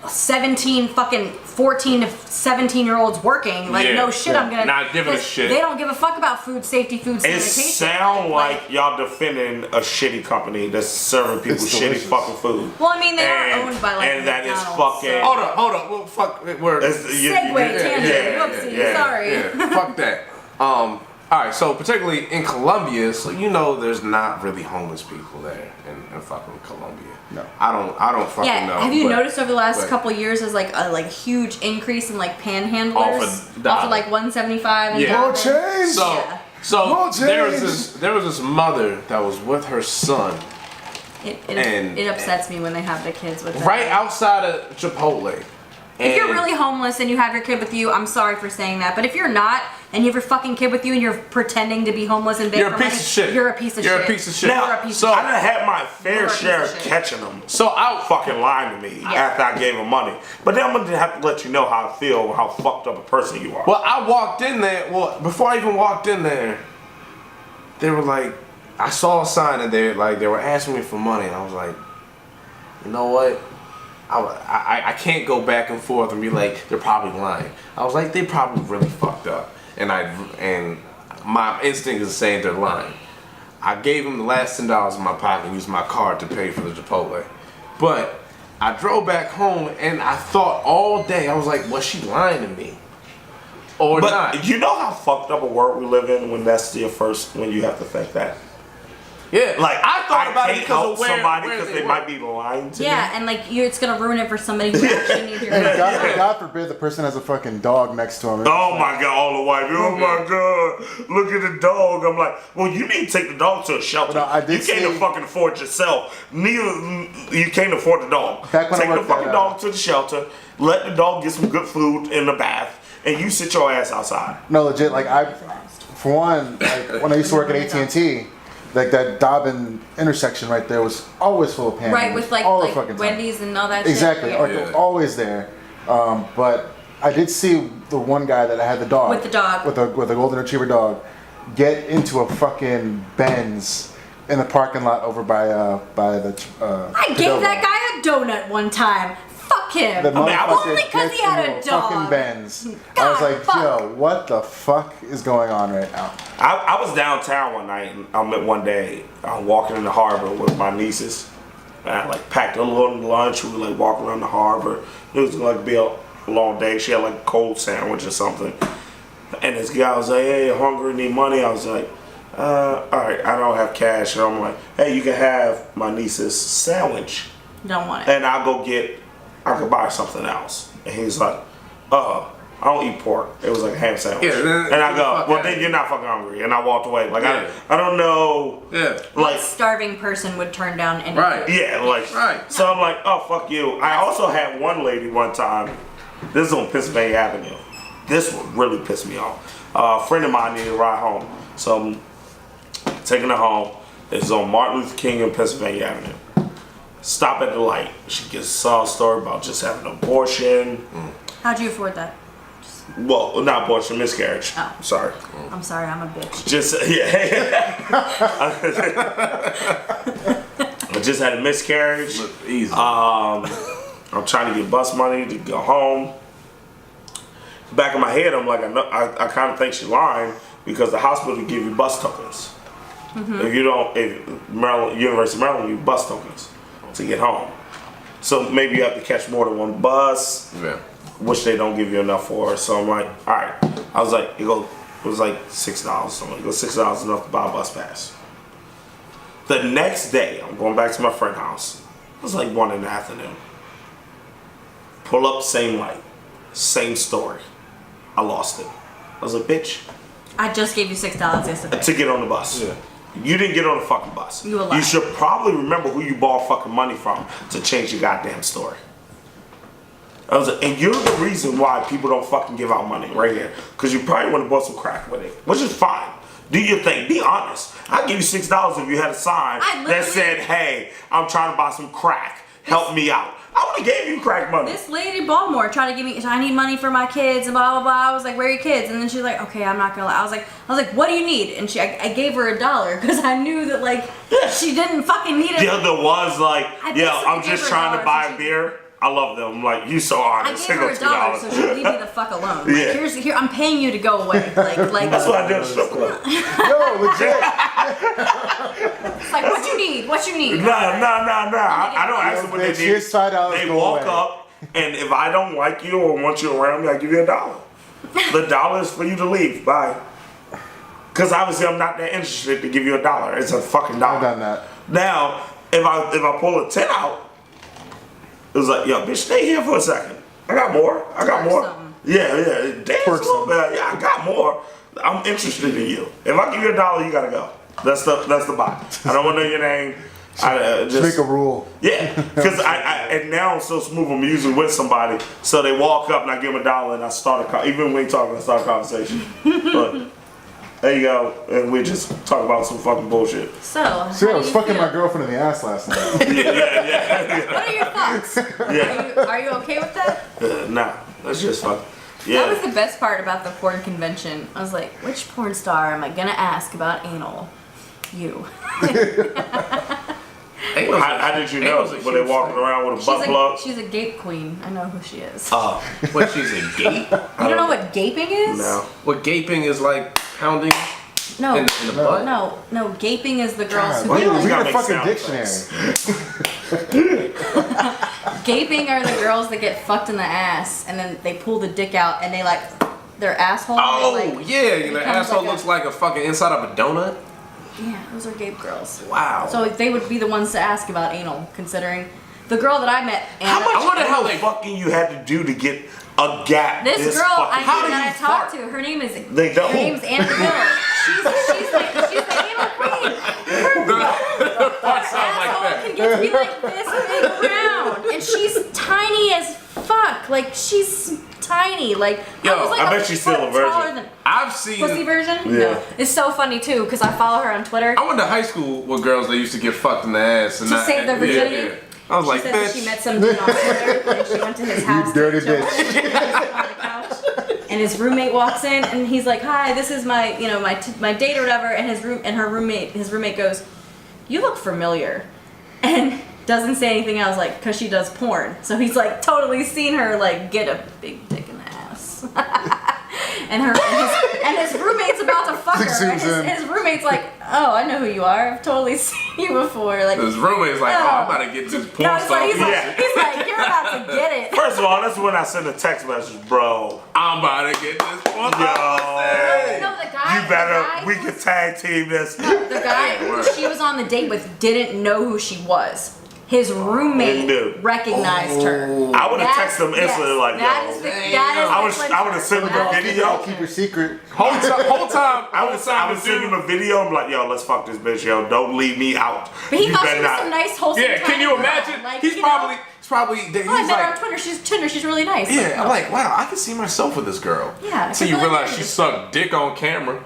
17 fucking 14 to 17-year-olds working. Like, no shit, I'm gonna not giving a shit. They don't give a fuck about food safety, food sanitation. It sound like y'all defending a shitty company that's serving people shitty fucking food. Well, I mean, they are owned by like and that is McDonald's, fucking. Hold up. Well, fuck. Segue tangent. Whoopsie. Sorry. Yeah, fuck that. All right, so particularly in Colombia, so you know there's not really homeless people there in fucking Colombia. No. I don't fucking know. Have you noticed over the last couple of years there's like a huge increase in like panhandlers off of like 175 and More change. So there was this mother that was with her son. It upsets me when they have the kids with them. Right outside of Chipotle. If you're really homeless and you have your kid with you, I'm sorry for saying that. But if you're not, and you have your fucking kid with you and you're pretending to be homeless and beg for money, you're a piece of shit. You're a piece of shit. You're a piece of shit. Now, You're a piece so of I done had my fair share of catching them. So fucking lying to me after I gave them money. But then I'm gonna have to let you know how I feel, how fucked up a person you are. Well, I walked in there. Well, before I even walked in there, they were like, I saw a sign and they were asking me for money, and I was like, you know what? I can't go back and forth and be like, they're probably lying. I was like, they probably really fucked up. And my instinct is saying they're lying. I gave them the last $10 in my pocket and used my card to pay for the Chipotle. But I drove back home and I thought all day, I was like, was she lying to me? Or not? But you know how fucked up a world we live in when that's your first, when you have to think that? Yeah, like I thought about it because because of somebody because they might be lying to me. Yeah, and like it's gonna ruin it for somebody who actually needs your help. And God forbid the person has a fucking dog next to him. Oh my God, all the white. Oh my God, look at the dog. I'm like, well, you need to take the dog to a shelter. You can't fucking afford yourself. Neither you can't afford the dog. Take the fucking dog to the shelter. Let the dog get some good food in the bath, and you sit your ass outside. No, legit. Like for one, like, when I used to work at AT&T. Like that Dobbin intersection right there was always full of panhandlers. Right, with like Wendy's and all that exactly, shit. Exactly, always there. But I did see the one guy that had the dog. With the dog. With a golden retriever dog. Get into a fucking Benz in the parking lot over by the I gave that guy a donut one time. Fuck him. Only because he had a dog. Fucking Benz. God, I was like, yo, what the fuck is going on right now? I was downtown one night, and one day, I'm walking in the harbor with my nieces. And I like packed a little lunch. We were like walking around the harbor. It was like be a long day. She had like a cold sandwich or something. And this guy was like, hey, hungry, need money? I was like, all right, I don't have cash. And I'm like, hey, you can have my niece's sandwich. Don't want it. And I could buy something else. And he's like, I don't eat pork. It was like a ham sandwich. Yeah, and I go, well, then you're not fucking hungry. And I walked away. Like, I don't know. Yeah. Like, what starving person would turn down anything? Right. Yeah, like, right. So I'm like, oh, fuck you. I also had one lady one time. This is on Pennsylvania Avenue. This would really piss me off. A friend of mine needed a ride home. So I'm taking her home. It's on Martin Luther King and Pennsylvania Avenue. Stop at the light. She saw a story about just having an abortion. How'd you afford that? Well, not abortion, miscarriage. Oh. Sorry. I'm sorry, I'm a bitch. I just had a miscarriage. Easy. I'm trying to get bus money to go home. back in my head, I'm like, I kind of think she's lying because the hospital give you bus tokens. If you don't, University of Maryland, you bus tokens to get home. So maybe you have to catch more than one bus, which they don't give you enough for. So I'm like, all right. I was like, it was like $6. So I'm like, $6 is enough to buy a bus pass. The next day, I'm going back to my friend's house. It was like 1 in the afternoon. Pull up, same light, same story. I lost it. I was like, bitch. I just gave you $6 yesterday. To get on the bus. Yeah. You didn't get on the fucking bus. You a liar. You should probably remember who you borrowed fucking money from to change your goddamn story. I was like, and you're the reason why people don't fucking give out money right here. Because you probably want to bought some crack with it. Which is fine. Do your thing. Be honest. I'd give you $6 if you had a sign that said, hey, I'm trying to buy some crack. Help me out. I would have gave you crack money. This lady in Baltimore tried to give me, I need money for my kids and blah blah blah. I was like, where are your kids? And then she's like, okay, I'm not gonna lie. I was like, what do you need? And I gave her $1 because I knew that like she didn't fucking need it. The other was like, I'm gave just her trying to $1 buy so a beer. I love them. I'm like, you so I honest. gave her $1 so she'd leave me the fuck alone. Like, Yeah. here, I'm paying you to go away. Like That's what I do at the strip club. Yo, legit. it's like, what you need? What you need? Nah. I don't ask them what they Bitch, need. here's $5, They go walk away. up, and if I don't like you or want you around me, I give you $1. The $1 is for you to leave. Bye. Because obviously I'm not that interested to give you $1. It's a fucking $1. I've done that. Now, if I pull a 10 out, it was like, yo, bitch, stay here for a second. I got more. Something. Yeah. Dance a Twerk little bit. Yeah, I got more. I'm interested in you. If I give you $1, you gotta go. That's the buy. I don't want to know your name. Just make a rule. Yeah, because and now I'm so smooth. I'm usually with somebody, so they walk up and I give them $1 and I start even when we talking, I start a conversation. But there you go, and we just talk about some fucking bullshit. So I was fucking my girlfriend in the ass last night. Yeah. What are your thoughts? Yeah. Are you okay with that? Nah, that's just fucking. That was Yeah. the best part about the porn convention. I was like, which porn star am I gonna ask about anal? You. How did you know? Were they walking around with a butt plug? She's a gape queen. I know who she is. What, she's a gape? You don't know what gaping is? No. What, gaping is like pounding No. in the butt? No, gaping is the girls God, who we gotta need a make fucking sound dictionary. gaping are the girls that get fucked in the ass and then they pull the dick out and they like their asshole. Oh, like, yeah, your becomes asshole like looks like a fucking inside of a donut. Yeah, those are gape girls. Wow. So they would be the ones to ask about anal, considering the girl that I met. Anna, How much I wonder how they fucking you had to do to get a gap? This girl fucking How do that you I talked fart? to, her name is They don't. Her name's Anna Bill. She's the anal queen. The fart sounds like Asshole that. can get to be like this big round, and she's tiny as fuck. Like she's tiny. Like Yo, was like I bet she's still a virgin. taller than- I've seen. Pussy version? Yeah. No. It's so funny too, because I follow her on Twitter. I went to high school with girls that used to get fucked in the ass and To save their virginity? Yeah. I was She like, said that bitch. she met some dude on Twitter, and she went to his house. dirty to chill bitch. on the couch. And his roommate walks in, and he's like, "Hi, this is my, my date or whatever." And his roommate goes, "You look familiar," and doesn't say anything else, like, cause she does porn. So he's like totally seen her like get a big dick in the ass. And his roommate's about to fuck her. And Zooms in. his roommate's like, "Oh, I know who you are. I've totally seen you before." Like, His roommate's like, oh, I'm about to get this porn no, so star. he's Yeah. like, "You're about to get it." First of all, that's when I send a text message, bro. I'm about to get this porn Yo, star. No, the guy. you better. the guy We can tag team this. The guy who she was on the date with didn't know who she was. His roommate He knew. recognized her. I would have texted him instantly, like, that yo. is the, Damn. that is I the would clincher. have sent him a That is- video. Keep your secret. Whole time. I would send him a video. I'm like, yo, let's fuck this bitch, yo. Don't leave me out. But he You thought better she was not. some nice, wholesome. Yeah, can you tiny girl. imagine? Like, He's you probably, know, he's probably, oh, I he's met her like, on Twitter. She's really nice. yeah, I'm like, wow, I can see myself with this girl. Yeah, So I you feel like realize it she is. sucked dick on camera.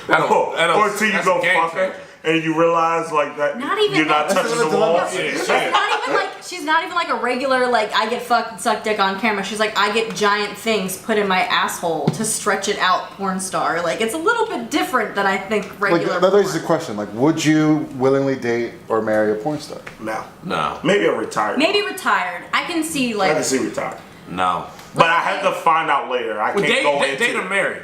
Or until you that's go a game fuck her changer. and you realize like that Not even you're not that. touching That's the a wall. dilemma. Yeah, She's not even like a regular like I get fucked and suck dick on camera. She's like I get giant things put in my asshole to stretch it out porn star. Like it's a little bit different than I think Like regular that raises porn. the question: like, would you willingly date or marry a porn star? No. No. Maybe a retired. Maybe retired. I can see I like can see retired. No. But I have to find out later. I can't go into date or marry.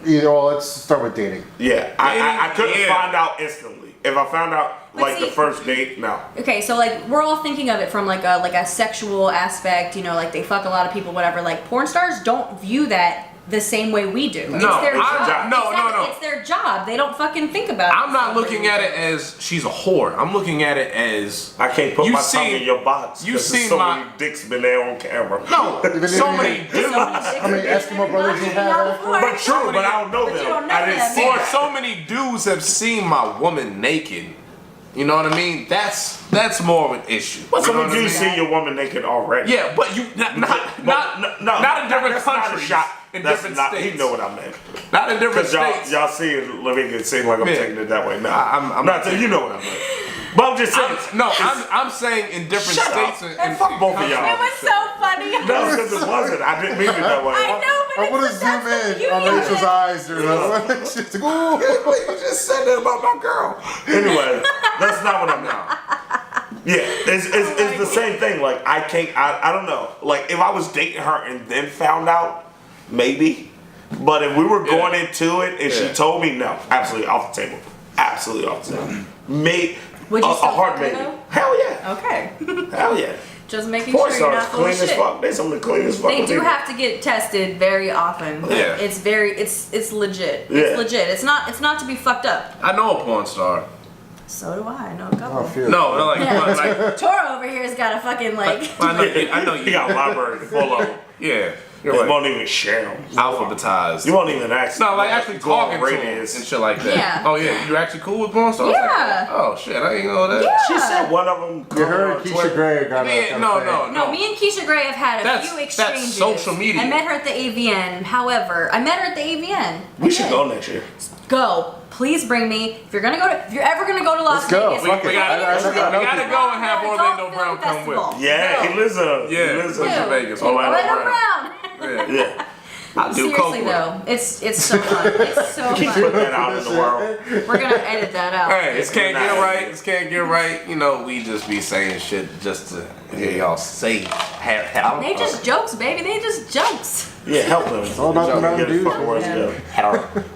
Either, well, let's start with dating. Yeah, I couldn't find out instantly. If I found out But see- the first date, no. Okay, so like we're all thinking of it from like a sexual aspect, you know, like they fuck a lot of people, whatever. Like porn stars don't view that the same way we do. No, it's their job. no. It's their job. They don't fucking think about it. I'm not looking at it as she's a whore. I'm looking at it as I can't put You my seen- tongue in your box. you 'cause there's seen so my- many dicks been there on camera. no. So many dudes. How many Eskimo brothers you have? But true, but I don't know But them. you don't know I didn't them. see Or that. so many dudes have seen my woman naked. You know what I mean? That's more of an issue. But You some know of what I you mean? see your woman naked already. Yeah, but you not in different that's not a countries. shot. In That's different not, states. He know what I meant. Not in different Because y'all, states. y'all see it, let me get it seem like I'm Yeah. taking it that way. No, I'm not saying you know what I meant. But I'm just saying. I'm saying in different Shut states. up. And Fuck both of y'all. It was so funny. No, because it wasn't. I didn't mean it that way. I know, but I want to it's zoom that's the in beauty on of Rachel's it. eyes during that. She's like, ooh. You just said that about my girl. Anyway, that's not what I meant. Yeah, it's the same thing. Like I don't know. Like if I was dating her and then found out, maybe. But if we were going into it and she told me no, absolutely off the table. Absolutely off the table. Would you a still hard fuck her, maybe. though? Hell yeah. Okay. Hell yeah. Just making Porn sure you're stars not full of clean as shit. fuck. They some of the cleanest fuck. They do people. have to get tested very often. Yeah. It's legit. Yeah. It's legit. It's not to be fucked up. I know a porn star. So do I. I know a couple. Oh, phew. No, they're like Toro over here's got a fucking like. I know You you. got a library full of them. Yeah, You you're right. won't even share them. Alphabetized. You won't even ask. No, like actually go on talking to them radius. and shit like that. Yeah. Oh yeah, you actually cool with porn stars? Yeah. Oh shit, I didn't know that. Yeah. She said one of them. You heard Keisha Gray got Yeah, a No, me and Keisha Gray have had a That's- few that's exchanges. social media. I met her at the AVN. However, I met her at the AVN. We should go next year. Go. Please bring me. If you're ever gonna go to Las Let's go. Vegas, Fuck it. We gotta I go and have Adult Orlando Film Brown come with. Festival. Yeah, Go. he lives in. Yeah, he lives in Las Vegas. Orlando Orlando Brown. Yeah. Yeah. I do coke Seriously with though, it's so fun. It's so Put fun. that out in the world. We're gonna edit that out. Hey, this can't get right. This can't get right. You know, we just be saying shit just to hear y'all say how. They just jokes, baby. They just jokes. Yeah, help him. It's all about the Mountain Dew.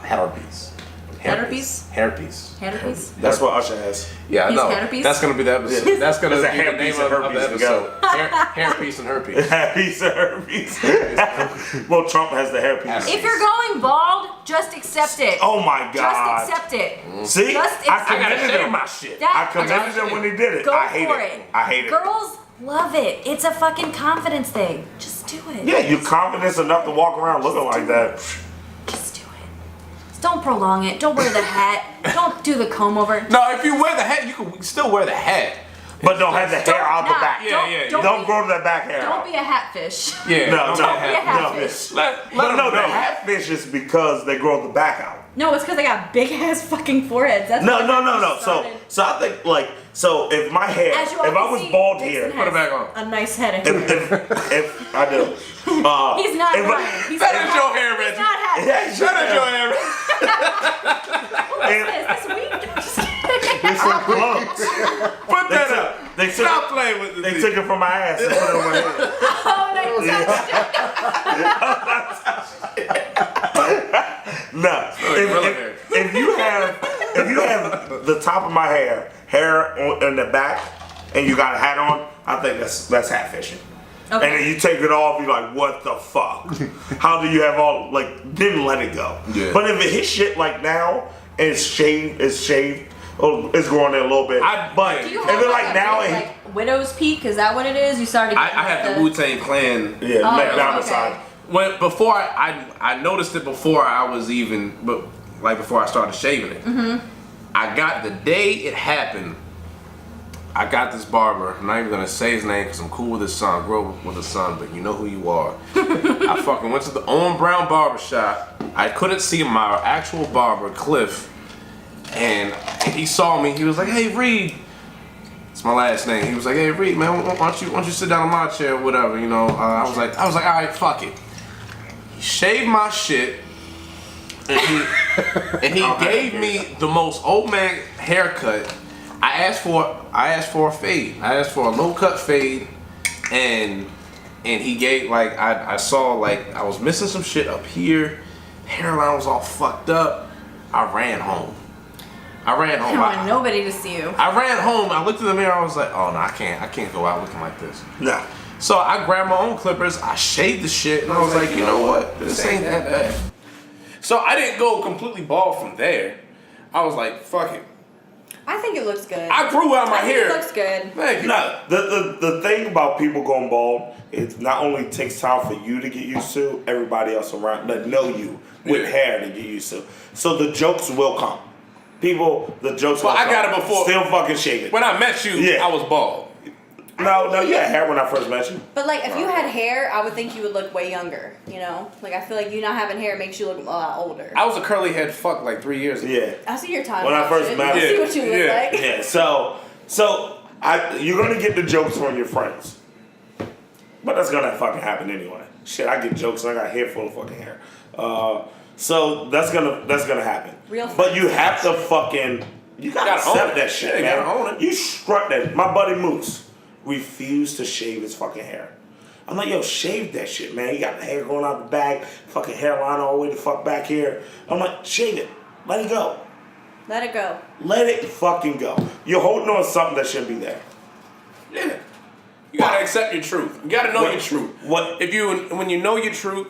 herpes. Herpes? Herpes. Herpes? That's what Usher has. Yeah, I He's know. herpes? That's gonna be the episode. Yeah. That's gonna It's a be the hairpiece name and of the herpes episode. Hairpiece and herpes. Hairpiece or herpes. Well, Trump has the hairpiece. If you're going bald, just accept it. Oh my God. Just accept it. See, Just I accept I gotta commended shave him. my shit. That- I commended him when he did it. Go I hate for it. it. I hate it. Girls love it. It's a fucking confidence thing. Just do it. Yeah, you confidence enough to walk around looking like that. Just do it. Just don't prolong it. Don't wear the hat. Don't do the comb over. No, if you wear the hat, you can still wear the hat. But don't have the hair out the Nah, back. Yeah, Don't grow to that back hair. Don't be a hatfish. Yeah. No, Don't be a hatfish. Let But them no, the know. hatfish is because they grow the back out. No, it's because they got big ass fucking foreheads. That's No. why So, started. so I think like, so if my hair, As you if I always was see, bald Dixon here, has Put it back on. A nice head of if, hair. if I do, He's not if I- Ryan. He's That not is your happy. hair, He's Reggie. not happy. yeah, Shut up, your hair. What is this? This week? Just kidding. I'm close. Put that up. They took Stop it, playing with they this. took it from my ass and put it on my head. Oh, no, No, if you have the top of my hair in the back, and you got a hat on, I think that's hat fishing. Okay. And then you take it off, you're like, what the fuck? How do you have all, like, didn't let it go? Yeah. But if it hits shit like now, and it's shaved, oh, it's growing there a little bit. But Do if you it have like now, big, like widow's peak? Is that what it is? You started. I have the Wu-Tang Clan. yeah, Oh, neck down the okay. side. When before I noticed it before I was even, but like before I started shaving it. Mm-hmm. I got the day it happened. I got this barber. I'm not even gonna say his name because I'm cool with his son. Grew up with his son, but you know who you are. I fucking went to the Owen Brown barber shop. I couldn't see my actual barber, Cliff, and he saw me. He was like, "Hey, Reed." It's my last name. He was like, "Hey, Reed, man, why don't you sit down in my chair, or whatever, you know?" I was like, all right, fuck it. He shaved my shit, and he gave me the most old man haircut. I asked for a fade. I asked for a low cut fade, and and he gave like I saw like I was missing some shit up here, hairline was all fucked up. I ran home. I don't want nobody to see you. I ran home. I looked in the mirror. I was like, oh no, I can't go out looking like this. Nah. So I grabbed my own clippers. I shaved the shit, and I was like, you know what? This ain't that bad. So I didn't go completely bald from there. I was like, fuck it. I think it looks good. I grew out my hair. It looks good. Thank you. No, the thing about people going bald, it not only takes time for you to get used to, everybody else around that know you with hair to get used to. So the jokes will come. The jokes will come. I got it before. Still fucking shake it. When I met you, I was bald. No, you had hair when I first met you. But like, if you had hair, I would think you would look way younger. You know, like I feel like you not having hair makes you look a lot older. I was a curly head fuck like 3 years ago. Yeah. I see your time. When I first met you. I see what you look like. Yeah. So you're gonna get the jokes from your friends, but that's gonna fucking happen anyway. Shit, I get jokes and I got hair full of fucking hair. So that's gonna happen. Real. But you have to fucking you gotta accept that shit, man. You gotta own it. You strut that. My buddy Moose refused to shave his fucking hair. I'm like, yo, shave that shit, man. You got the hair going out the back, fucking hairline all the way the fuck back here. I'm like, shave it. Let it go. Let it go. Let it fucking go. You're holding on to something that shouldn't be there. Yeah. You gotta accept your truth. You gotta know your truth. When you know your truth,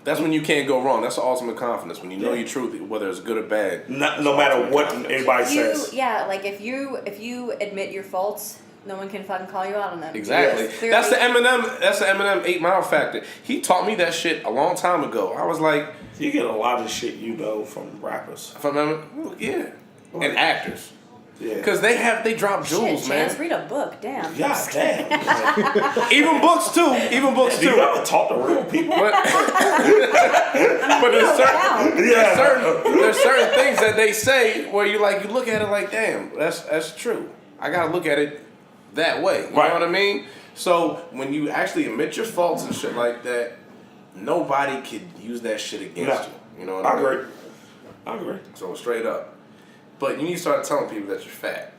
that's when you can't go wrong. That's the ultimate confidence. When you know your truth, whether it's good or bad. No matter what anybody says. Yeah, like if you admit your faults, no one can fucking call you out on them. Exactly. That's the Eminem 8 Mile factor. He taught me that shit a long time ago. I was like, you get a lot of shit you know from rappers. From Eminem, yeah, and actors. Yeah. Because they drop jewels, man. Chance, read a book, damn. God damn. Even books too. Do you ever talk to real people? But there's certain things that they say where you look at it like, damn, that's true. I gotta look at it that way. You know what I mean? So when you actually admit your faults and shit like that, nobody could use that shit against you. You know what I mean? I agree. So straight up. But you need to start telling people that you're fat.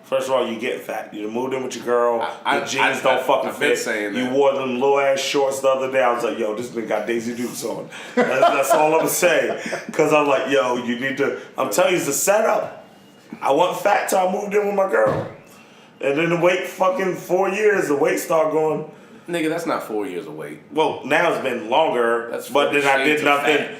First of all, you get fat. You moved in with your girl. Your jeans don't fucking fit. Been saying that. You wore them little ass shorts the other day. I was like, yo, this nigga got Daisy Dukes on. That's all I'm gonna say. Because I'm like, yo, you need to. I'm telling you, it's the setup. I wasn't fat till I moved in with my girl. And then the wait fucking 4 years, the weight started going. Nigga, that's not 4 years of wait. Well, now it's been longer. But then I did nothing.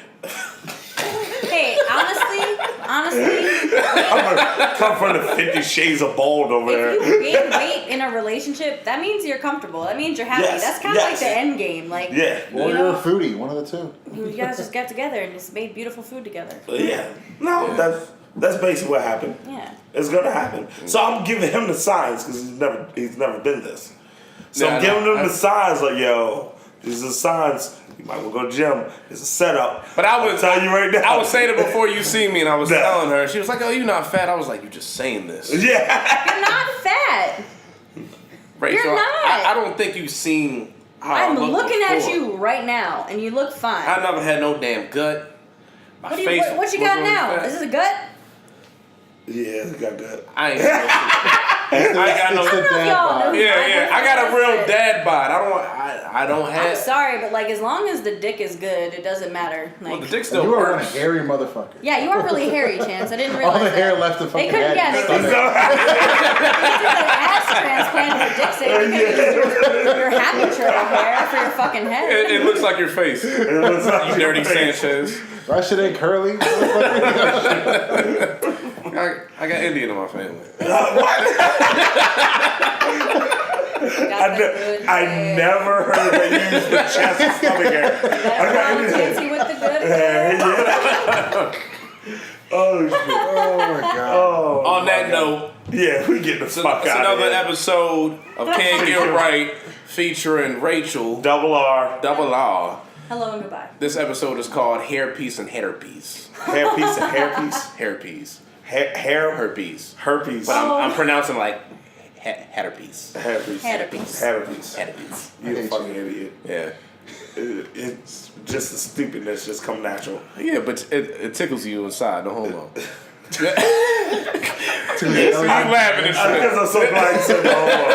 Hey, honestly, I'm gonna come from the 50 Shades of Bald over there. if you gain weight in a relationship, that means you're comfortable. That means you're happy. Yes, That's kind of like the end game. Like, Or you're a foodie, one of the two. You guys just got together and just made beautiful food together. Yeah. No, that's basically what happened. Yeah. It's gonna happen. So I'm giving him the signs because he's never been this. So Yeah, I'm giving him the signs like, yo, these are the signs. You might well go to the gym. It's a setup. But I was telling you right now. I was saying it before you see me, and I was telling her. She was like, "Oh, you're not fat." I was like, "You're just saying this." Yeah. You're not fat. Rachel, You're not. I don't think you've seen how I'm I look looking before. at you right now, and you look fine. I never had no damn gut. My What face you was got really now? fat. Is this a gut? Yeah, it got good. I ain't I ain't got no. I don't know if y'all know. Yeah. I got a real dad bod. I don't I'm have. sorry, but like as long as the dick is good, it doesn't matter. Like, Well, the dick still You are a works. hairy motherfucker. yeah, you are really hairy, Chance. I didn't realize All the that. hair left the They fucking couldn't. head. Yeah, they couldn't. They did an ass transplant for dick's sake. They couldn't use your happy turtle hair for your fucking head. It looks like your face. It looks like You dirty Sanchez. That shit ain't curly. I got Indian in my family. I never heard they use the chest and stomach hair. Fancy with the good hair. Oh shit. Oh my god. Oh. On that note, Yeah, we get the fuck it's out of another here. episode of Can't Get Right featuring Rachel, Double R. Double R. Hello and goodbye. This episode is called Hairpiece and Hairpiece. Hairpiece and hairpiece. Hairpiece. Hair Herpes. herpes. But I'm pronouncing like Hairpiece. Hairpiece. Hairpiece. Hairpiece. Hairpiece. You a fucking idiot. Yeah. It's just the stupidness just come natural. Yeah, but it tickles you inside. Don't hold on. You laughing and shit. Because I'm so glad you said the homo.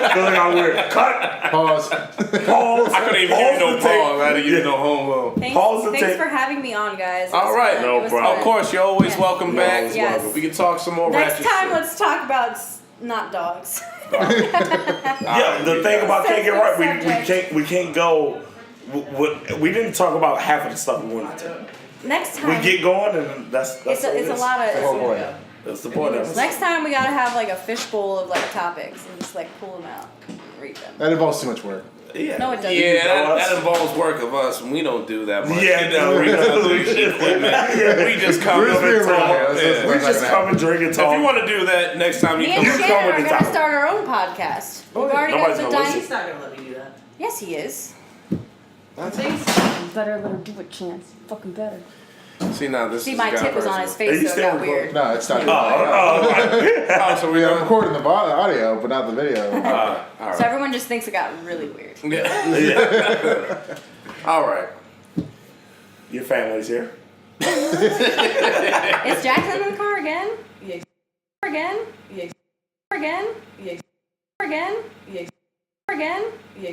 Because I'm weird. Cut. Pause. Pause. I couldn't even give you no pause. I didn't give you no homo. Pause the Thanks tape. for having me on, guys. It All was right. fun. No It was problem. fun. Of course, you're always Yes. welcome back. Yes. Yes. We can talk some more Next ratchet time, shit. let's talk about not dogs. Yeah, the thing about can't get right, we can't go. We didn't talk about half of the stuff we wanted to. Next time, We get going, and that's it's what it a is. lot Oh of. boy. That's the point of it. Next time, we gotta have like a fishbowl of like topics and just like pull them out, and read them. That involves too much work. Yeah. No, it doesn't. Yeah, know that us. involves work of us, and we don't do that much. Yeah, no, we don't. We just come We're just over being and real talk. here. Let's- Yeah. We just come and drink and If talk. you want to do that next time, you Me come. and come Shannon with are the gonna topic. start our own podcast. We've already got Nobody's the gonna dynamic. listen. He's not gonna let me do that. Yes, he is. Better let him do a chance. Fucking better. See now, this See, is my got tip was on his personal. Are you face, so it still got weird. No, it's not. Oh, so we I'm don't. recording the audio, but not the video. All So right. everyone just thinks it got really weird. Yeah. All right. Your family's here. Is Jackson in the car again? Yeah. Again? Yeah. Again? Yeah. Again? Yeah. Again? Yeah.